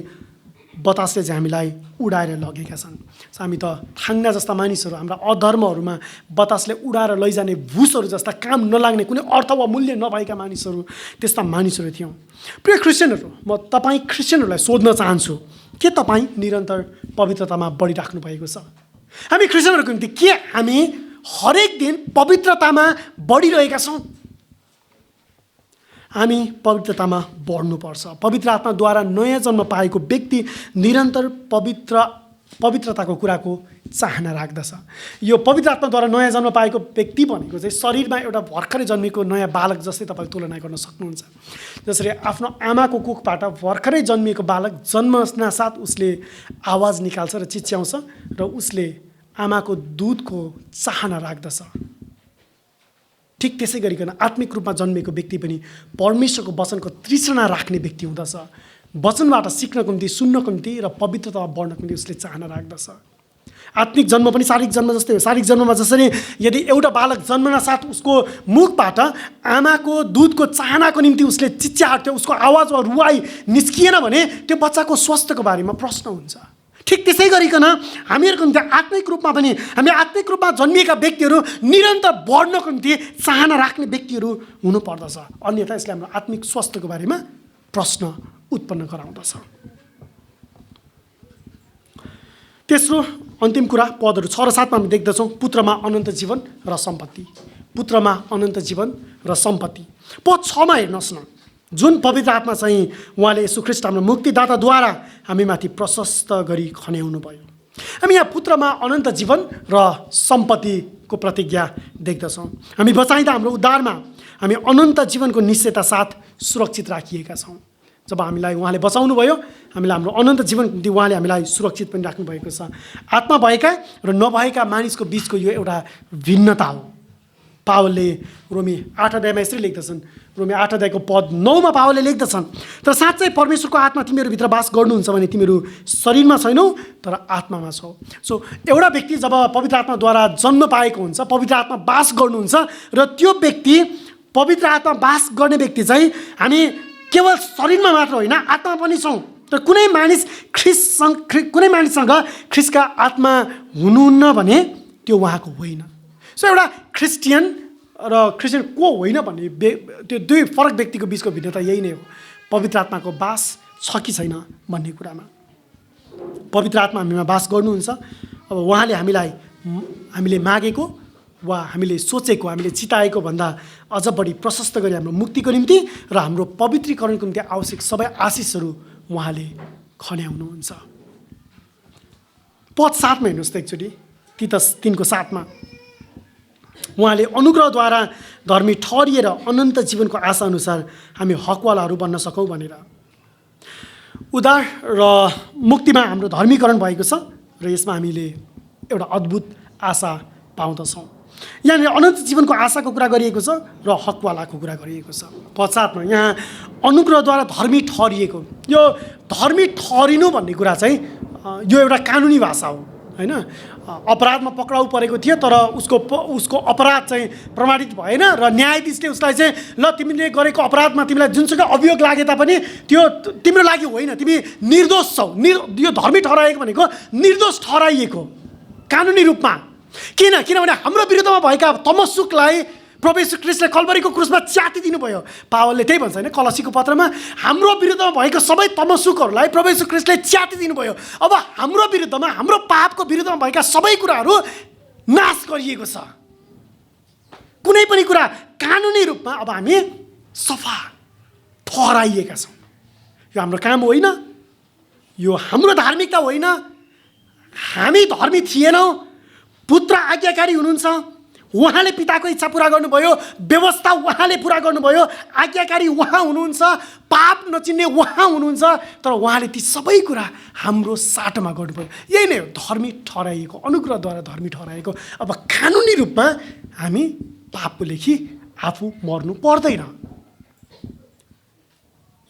बतासले चाहिँ हामीलाई उडाएर लगेका छन्। हामी त थाङ्ना जस्ता मानिसहरू, हाम्रा अधर्महरूमा बतासले उडाएर लैजाने भुसहरू जस्ता काम नलाग्ने, कुनै अर्थ वा मूल्य नभएका मानिसहरू, त्यस्ता मानिसहरू थियौँ। प्रिय क्रिस्चियनहरू, म तपाईँ क्रिस्चियनहरूलाई सोध्न चाहन्छु, के तपाईँ निरन्तर पवित्रतामा बढिराख्नु भएको छ? हामी क्रिस्चियनहरूको निम्ति के हामी हरेक दिन पवित्रतामा बढिरहेका छौँ? हामी पवित्रतामा बढ्नुपर्छ। पवित्र आत्माद्वारा नयाँ जन्म पाएको व्यक्ति निरन्तर पवित्र पवित्रताको कुराको चाहना राख्दछ। यो पवित्र आत्माद्वारा नयाँ जन्म पाएको व्यक्ति भनेको चाहिँ शरीरमा एउटा भर्खरै जन्मेको नयाँ बालक जस्तै तपाईँले तुलना गर्न सक्नुहुन्छ। जसरी आफ्नो आमाको कोखबाट भर्खरै जन्मिएको बालक जन्मनासाथ उसले आवाज निकाल्छ र चिच्याउँछ र उसले आमाको दुधको चाहना राख्दछ। ठिक त्यसै गरिकन आत्मिक रूपमा जन्मेको व्यक्ति पनि परमेश्वरको वचनको तृष्णा राख्ने व्यक्ति हुँदछ। वचनबाट सिक्नको निम्ति, सुन्नको निम्ति र पवित्रतामा बढ्नको निम्ति उसले चाहना राख्दछ। आत्मिक जन्म पनि शारीरिक जन्म जस्तै हो। शारीरिक जन्ममा जसरी यदि एउटा बालक जन्मना साथ उसको मुखबाट आमाको दुधको चाहनाको निम्ति उसले चिच्याहाट्थ्यो, उसको आवाज वा रुवाई निस्किएन भने त्यो बच्चाको स्वास्थ्यको बारेमा प्रश्न हुन्छ। ठिक त्यसै गरिकन हामीहरूको निम्ति आत्मिक रूपमा पनि हामी आत्मिक रूपमा जन्मिएका व्यक्तिहरू निरन्तर बढ्नको निम्ति चाहना राख्ने व्यक्तिहरू हुनुपर्दछ। अन्यथा यसले हाम्रो आत्मिक स्वास्थ्यको बारेमा प्रश्न उत्पन्न गराउँदछ। तेस्रो अन्तिम कुरा पदहरू 6 र 7 मा हामी देख्दछौँ पुत्रमा अनन्त जीवन र सम्पत्ति। पुत्रमा अनन्त जीवन र सम्पत्ति। पद 6 मा हेर्नुहोस् न, जुन पवित्र आत्मा चाहिँ उहाँले यीशु ख्रीष्ट हाम्रो मुक्तिदाताद्वारा हामीमाथि प्रशस्त गरी खन्याउनु भयो। हामी यहाँ पुत्रमा अनन्त जीवन र सम्पत्तिको प्रतिज्ञा देख्दछौँ। हामी बचाइँदा हाम्रो उद्धारमा हामी अनन्त जीवनको निश्चयता साथ सुरक्षित राखिएका छौँ। जब हामीलाई उहाँले बचाउनु भयो, हामीलाई हाम्रो अनन्त जीवनको निम्ति उहाँले हामीलाई सुरक्षित पनि राख्नुभएको छ। आत्मा भएका र नभएका मानिसको बिचको यो एउटा भिन्नता हो। पावलले रोमी 8 अध्यायमा यसरी लेख्दछन्। रोमी 8 अध्यायको पद 9 मा पावलले लेख्दछन्, तर साँच्चै परमेश्वरको आत्मा तिमीहरूभित्र बास गर्नुहुन्छ भने तिमीहरू शरीरमा छैनौ तर आत्मामा छौ। सो एउटा व्यक्ति जब पवित्र आत्माद्वारा जन्म पाएको हुन्छ, पवित्र आत्मा बास गर्नुहुन्छ र त्यो व्यक्ति पवित्र आत्मा बास गर्ने व्यक्ति चाहिँ हामी केवल शरीरमा मात्र होइन आत्मा पनि छौँ। तर कुनै मानिससँग ख्रिस्टका आत्मा हुनुहुन्न भने त्यो उहाँको होइन। सो एउटा क्रिस्चियन र क्रिस्चियन को होइन भन्ने त्यो दुई फरक व्यक्तिको बिचको भिन्नता यही नै हो। पवित्र आत्माको बास छ कि छैन भन्ने कुरामा। पवित्र आत्मा हामीमा बास गर्नुहुन्छ। अब उहाँले हामीले मागेको वा हामीले सोचेको, हामीले चिताएको भन्दा अझ बढी प्रशस्त गरी हाम्रो मुक्तिको निम्ति र हाम्रो पवित्रीकरणको निम्ति आवश्यक सबै आशिषहरू उहाँले खन्याउनुहुन्छ। पद 7 मा हेर्नुहोस् त एकचोटि, तितस 3 को 7 मा उहाँले अनुग्रहद्वारा धर्मी ठहरिएर अनन्त जीवनको आशा अनुसार हामी हकवालाहरू बन्न सकौँ भनेर। उद्धार र मुक्तिमा हाम्रो धर्मीकरण भएको छ र यसमा हामीले एउटा अद्भुत आशा पाउँदछौँ। यहाँनिर अनन्त जीवनको आशाको कुरा गरिएको छ र हकवालाको कुरा गरिएको छ। पद 7 मा यहाँ अनुग्रहद्वारा धर्मी ठहरिएको, यो धर्मी ठहरिनु भन्ने कुरा चाहिँ यो एउटा कानुनी भाषा हो होइन। अपराधमा पक्राउ परेको थियो तर उसको अपराध चाहिँ प्रमाणित भएन र न्यायाधीशले उसलाई चाहिँ ल तिमीले गरेको अपराधमा तिमीलाई जुनसुकै अभियोग लागे तापनि त्यो तिम्रो लागि होइन, तिमी निर्दोष छौ। यो धर्मी ठहराएको भनेको निर्दोष ठहराइएको कानुनी रूपमा। किनभने हाम्रो विरुद्धमा भएका तमस्सुकलाई प्रभु यीशु ख्रीष्टले कल्भरीको क्रुसमा च्यातिदिनु भयो। पावलले त्यही भन्छ होइन कलसीको पत्रमा, हाम्रो विरुद्धमा भएको सबै तमस्सुकहरूलाई प्रभु यीशु ख्रीष्टले च्यातिदिनु भयो। अब हाम्रो विरुद्धमा, हाम्रो पापको विरुद्धमा भएका सबै कुराहरू नाश गरिएको छ। कुनै पनि कुरा कानुनी रूपमा अब हामी सफा ठहराइएका छौँ। यो हाम्रो काम होइन, यो हाम्रो धार्मिकता होइन। हामी धर्मी थिएनौँ, पुत्र आज्ञाकारी हुनुहुन्छ। उहाँले पिताको इच्छा पुरा गर्नुभयो, व्यवस्था उहाँले पुरा गर्नुभयो, आज्ञाकारी उहाँ हुनुहुन्छ, पाप नचिन्ने उहाँ हुनुहुन्छ। तर उहाँले ती सबै कुरा हाम्रो साटोमा गर्नुभयो। यही नै हो धर्मी ठहराइएको, अनुग्रहद्वारा धर्मी ठहराइएको। अब कानुनी रूपमा हामी पापको लेखी आफू मर्नु पर्दैन।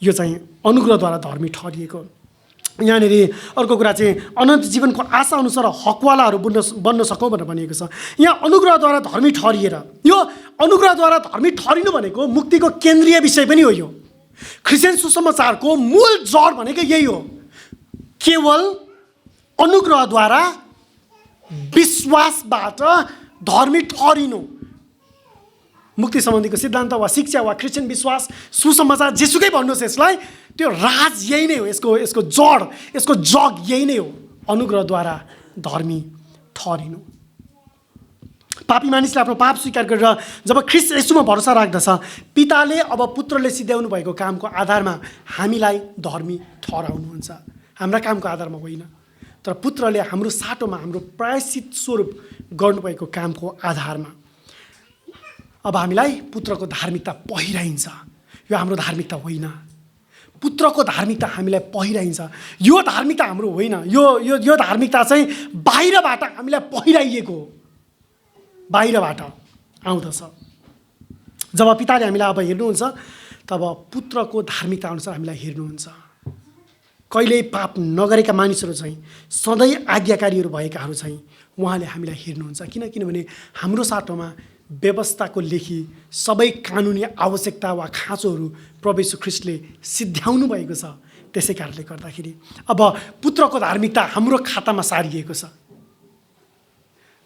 यो चाहिँ अनुग्रहद्वारा धर्मी ठहरिएको। यहाँनिर अर्को कुरा चाहिँ अनन्त जीवनको आशा अनुसार हकवालाहरू बन्न सकौँ भनेर भनिएको छ। यहाँ अनुग्रहद्वारा धर्मी ठहरिएर, यो अनुग्रहद्वारा धर्मी ठहरिनु भनेको मुक्तिको केन्द्रीय विषय पनि हो। यो क्रिस्चियन सुसमाचारको मूल जड भनेको यही हो। केवल अनुग्रहद्वारा विश्वासबाट धर्मी ठहरिनु। मुक्ति सम्बन्धीको सिद्धान्त वा शिक्षा वा क्रिस्चियन विश्वास, सुसमाचार जेसुकै भन्नुहोस् यसलाई, त्यो राज यही नै हो। यसको जड, यसको जग यही नै हो, अनुग्रहद्वारा धर्मी ठहरिनु। पापी मानिसले आफ्नो पाप स्वीकार गरेर जब ख्रीष्ट येशूमा भरोसा राख्दछ, पिताले अब पुत्रले सिध्याउनु भएको कामको आधारमा हामीलाई धर्मी ठहराउनुहुन्छ। हाम्रा कामको आधारमा होइन, तर तर पुत्रले हाम्रो साटोमा हाम्रो प्रायश्चित स्वरूप गर्नुभएको कामको आधारमा अब हामीलाई पुत्रको धार्मिकता पहिराइन्छ। यो हाम्रो धार्मिकता होइन, पुत्रको धार्मिकता हामीलाई पहिराइन्छ। यो धार्मिकता हाम्रो होइन, यो धार्मिकता चाहिँ बाहिरबाट हामीलाई पहिराइएको हो, बाहिरबाट आउँदछ। जब पिताले हामीलाई अब हेर्नुहुन्छ तब पुत्रको धार्मिकता अनुसार हामीलाई हेर्नुहुन्छ। कहिल्यै पाप नगरेका मानिसहरू चाहिँ सधैँ आज्ञाकारीहरू भएकाहरू चाहिँ उहाँले हामीलाई हेर्नुहुन्छ। किनभने हाम्रो साटोमा व्यवस्थाको लेखी सबै कानुनी आवश्यकता वा खाँचोहरू प्रभु येशू ख्रीष्टले सिद्ध्याउनु भएको छ। त्यसै कारणले गर्दाखेरि अब पुत्रको धार्मिकता हाम्रो खातामा सारिएको छ।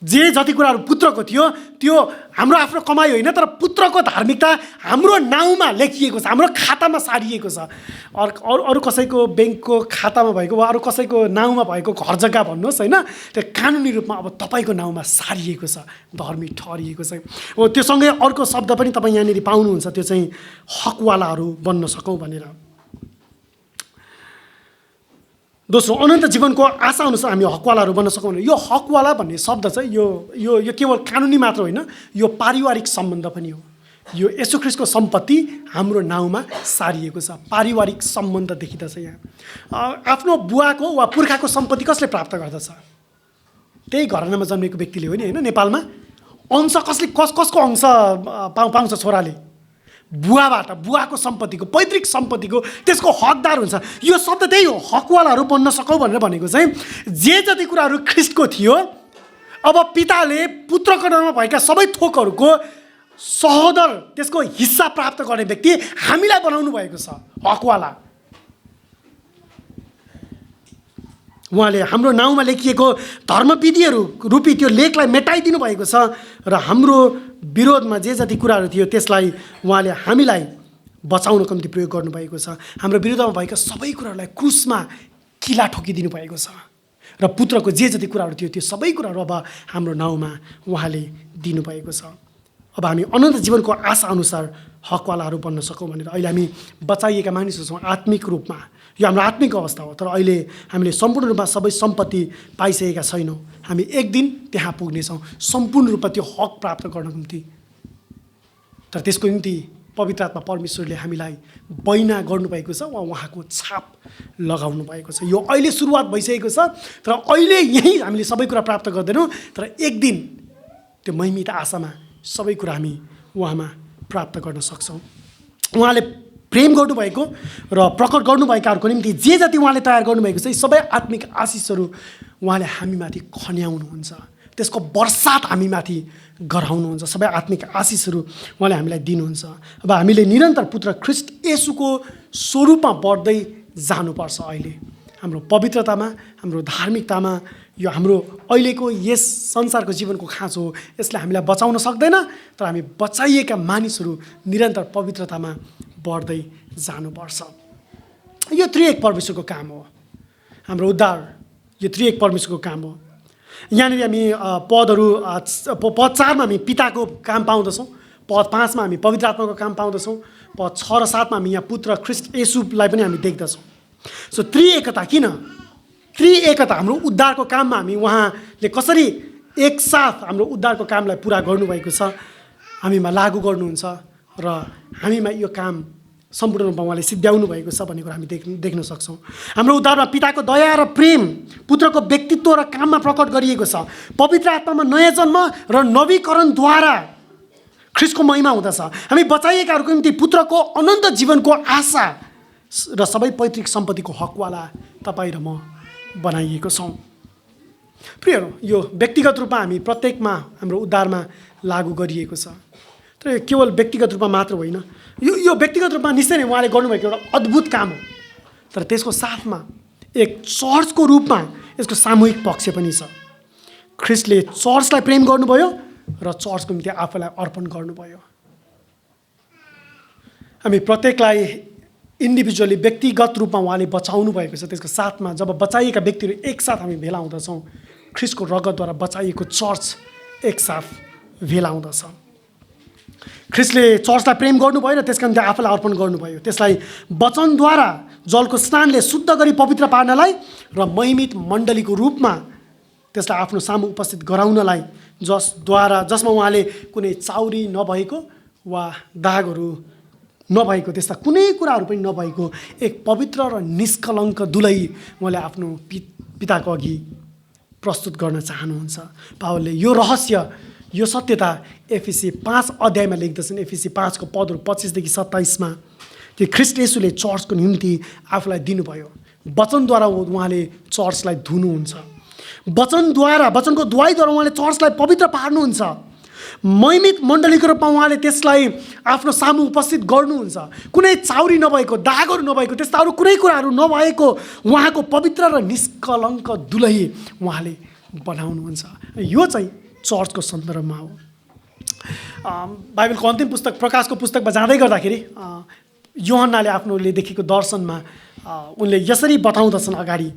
जे जति कुराहरू पुत्रको थियो त्यो हाम्रो आफ्नो कमाइ होइन, तर पुत्रको धार्मिकता हाम्रो नाउँमा लेखिएको छ, हाम्रो खातामा सारिएको छ। अरू कसैको ब्याङ्कको खातामा भएको वा अरू कसैको नाउँमा भएको घर जग्गा भन्नुहोस् होइन, त्यो कानुनी रूपमा अब तपाईँको नाउँमा सारिएको छ, धर्मी ठहरिएको छ। हो, त्योसँगै अर्को शब्द पनि तपाईँ यहाँनिर पाउनुहुन्छ, त्यो चाहिँ हकवालाहरू बन्न सकौँ भनेर। दोस्रो, अनन्त जीवनको आशा अनुसार हामी हकवालाहरू बन्न सकौँ भने यो हकवाला भन्ने शब्द चाहिँ यो केवल कानुनी मात्र होइन, यो पारिवारिक सम्बन्ध पनि हो। यो येशू ख्रीष्टको सम्पत्ति हाम्रो नाउँमा सारिएको छ। पारिवारिक सम्बन्ध देखिँदछ यहाँ। आफ्नो बुवाको वा पुर्खाको सम्पत्ति कसले प्राप्त गर्दछ? त्यही घरानामा जन्मेको व्यक्तिले हो नि होइन। नेपालमा अंश कसको अंश पाउँछ? छोराले बुवाबाट, बुवाको सम्पत्तिको, पैतृक सम्पत्तिको त्यसको हकदार हुन्छ। यो शब्द त्यही हो, हकवालाहरू बन्न सकौँ भनेर भनेको चाहिँ जे जति कुराहरू ख्रीष्टको थियो अब पिताले पुत्रको नाममा भएका सबै थोकहरूको सहोदर, त्यसको हिस्सा प्राप्त गर्ने व्यक्ति हामीलाई बनाउनु भएको छ हकवाला। उहाँले हाम्रो नाउँमा लेखिएको धर्मविधिहरू रूपी त्यो लेखलाई मेटाइदिनु भएको छ र हाम्रो विरोधमा जे जति कुराहरू थियो त्यसलाई उहाँले हामीलाई बचाउनको निम्ति प्रयोग गर्नुभएको छ। हाम्रो विरोधमा भएका सबै कुराहरूलाई क्रुसमा किला ठोकिदिनु भएको छ र पुत्रको जे जति कुराहरू थियो त्यो सबै कुराहरू अब हाम्रो नाउँमा उहाँले दिनुभएको छ। अब हामी अनन्त जीवनको आशा अनुसार हकवालाहरू बन्न सकौँ भनेर अहिले हामी बचाइएका मानिसहरू छौँ आत्मिक रूपमा। यो हाम्रो आत्मिक अवस्था हो, तर अहिले हामीले सम्पूर्ण रूपमा सबै सम्पत्ति पाइसकेका छैनौँ। हामी एक दिन त्यहाँ पुग्नेछौँ सम्पूर्ण रूपमा त्यो हक प्राप्त गर्नको निम्ति। तर त्यसको निम्ति पवित्र आत्मा परमेश्वरले हामीलाई बैना गर्नुभएको छ वा उहाँको छाप लगाउनु भएको छ। यो अहिले सुरुवात भइसकेको छ, तर अहिले यहीँ हामीले सबै कुरा प्राप्त गर्दैनौँ, तर एक दिन त्यो महिमित आशामा सबै कुरा हामी उहाँमा प्राप्त गर्न सक्छौँ। उहाँले प्रेम गर्नुभएको र प्रकट गर्नुभएकाहरूको निम्ति जे जति उहाँले तयार गर्नुभएको छ सबै आत्मिक आशिषहरू उहाँले हामीमाथि खन्याउनुहुन्छ, त्यसको वर्षात हामीमाथि गराउनुहुन्छ। सबै आत्मिक आशिषहरू उहाँले हामीलाई दिनुहुन्छ। अब हामीले निरन्तर पुत्र ख्रीष्ट येशूको स्वरूपमा बढ्दै जानुपर्छ। अहिले हाम्रो पवित्रतामा, हाम्रो धार्मिकतामा यो हाम्रो अहिलेको यस संसारको जीवनको खाँचो हो, यसले हामीलाई बचाउन सक्दैन, तर हामी बचाइएका मानिसहरू निरन्तर पवित्रतामा बढ्दै जानुपर्छ। यो त्रिएक परमेश्वरको काम हो, हाम्रो उद्धार यो त्रिएक परमेश्वरको काम हो। यहाँनिर हामी पदहरू पद 4 मा हामी पिताको काम पाउँदछौँ, पद 5 मा हामी पवित्र आत्माको काम पाउँदछौँ, पद 6 र 7 मा हामी यहाँ पुत्र ख्रीष्ट येशूलाई पनि हामी देख्दछौँ। सो त्रिएकता किन? त्रिएकता हाम्रो उद्धारको काममा हामी उहाँले कसरी एकसाथ हाम्रो उद्धारको कामलाई पुरा गर्नुभएको छ, हामीमा लागू गर्नुहुन्छ र हामीमा यो काम सम्पूर्ण रूपमा उहाँले सिद्ध्याउनु भएको छ भन्ने कुरा हामी देख्न सक्छौँ। हाम्रो उद्धारमा पिताको दया र प्रेम पुत्रको व्यक्तित्व र काममा प्रकट गरिएको छ। पवित्र आत्मामा नयाँ जन्म र नवीकरणद्वारा ख्रीष्टको महिमा हुँदछ। हामी बचाइएकाहरूको निम्ति पुत्रको अनन्त जीवनको आशा र सबै पैतृक सम्पत्तिको हकवाला तपाईँ र म बनाइएको छौँ। प्रियहरू, यो व्यक्तिगत रूपमा हामी प्रत्येकमा हाम्रो उद्धारमा लागू गरिएको छ, तर केवल व्यक्तिगत रूपमा मात्र होइन, यो व्यक्तिगत रूपमा निश्चय नै उहाँले गर्नुभएको एउटा अद्भुत काम हो, तर त्यसको साथमा एक चर्चको रूपमा यसको सामूहिक पक्ष पनि छ। ख्रीष्टले चर्चलाई प्रेम गर्नुभयो र चर्चको निम्ति आफूलाई अर्पण गर्नुभयो। हामी प्रत्येकलाई इन्डिभिजुअली व्यक्तिगत रूपमा उहाँले बचाउनु भएको छ। त्यसको साथमा जब बचाइएका व्यक्तिहरू एकसाथ हामी भेला हुँदछौँ, ख्रीष्टको रगतद्वारा बचाइएको चर्च एकसाथ भेला हुँदछ। ख्रीष्टले चर्चलाई प्रेम गर्नुभयो र त्यसका निम्ति आफूलाई अर्पण गर्नुभयो, त्यसलाई वचनद्वारा जलको स्नानले शुद्ध गरी पवित्र पार्नलाई र महिमित मण्डलीको रूपमा त्यसलाई आफ्नो सामु उपस्थित गराउनलाई जसमा उहाँले कुनै चाउरी नभएको वा दागहरू नभएको त्यस्ता कुनै कुराहरू पनि नभएको एक पवित्र र निष्कलङ्क दुलही उहाँले आफ्नो पिताको अघि प्रस्तुत गर्न चाहनुहुन्छ। पावलले यो रहस्य, यो सत्यता एफिसी 5 अध्यायमा लेख्दछन्। एफिसी 5 को पदहरू 25 देखि 27 मा कि ख्रीष्ट येशूले चर्चको निम्ति आफूलाई दिनुभयो। वचनद्वारा उहाँले चर्चलाई धुनुहुन्छ। वचनको दुवाईद्वारा उहाँले चर्चलाई पवित्र पार्नुहुन्छ। महिमित मण्डलीको रूपमा उहाँले त्यसलाई आफ्नो सामु उपस्थित गर्नुहुन्छ। कुनै चाउरी नभएको, दागहरू नभएको, त्यस्ता अरू कुनै कुराहरू नभएको उहाँको पवित्र र निष्कलङ्क दुलही उहाँले बनाउनुहुन्छ। यो चाहिँ चर्चको सन्दर्भमा हो। बाइबलको अन्तिम पुस्तक प्रकाशको पुस्तकमा जाँदै गर्दाखेरि यूहन्नाले आफ्नोले देखेको दर्शनमा उनले यसरी बताउँदछन् अगाडि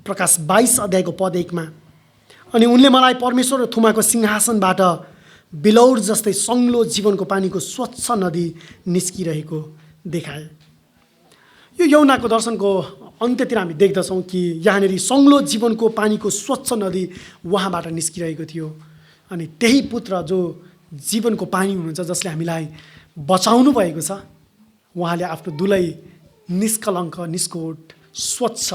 प्रकाश 22 अध्यायको पद 1 मा, अनि उनले मलाई परमेश्वर र थुमाको सिंहासनबाट बिलौर जस्तै सङ्लो जीवनको पानीको स्वच्छ नदी निस्किरहेको देखाए। यो यूहन्नाको दर्शनको अन्त्यतिर हामी देख्दछौँ कि यहाँनिर सङ्लो जीवनको पानीको स्वच्छ नदी उहाँबाट निस्किरहेको थियो। अनि त्यही पुत्र जो जीवनको पानी हुनुहुन्छ, जसले हामीलाई बचाउनु भएको छ, उहाँले आफ्नो दुलही निष्कलङ्क, निष्कोट, स्वच्छ,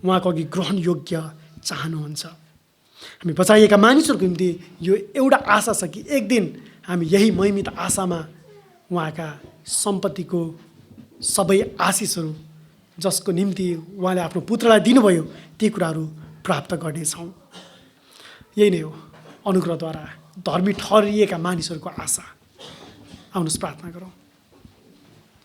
उहाँको अघि ग्रहण योग्य चाहनुहुन्छ। हामी बचाइएका मानिसहरूको निम्ति यो एउटा आशा छ कि एक दिन हामी यही महिमित आशामा उहाँका सम्पत्तिको सबै आशिषहरू जसको निम्ति उहाँले आफ्नो पुत्रलाई दिनुभयो ती कुराहरू प्राप्त गर्नेछौँ। यही नै हो अनुग्रहद्वारा धर्मी ठहरिएका मानिसहरूको आशा। आउनुहोस् प्रार्थना गरौँ।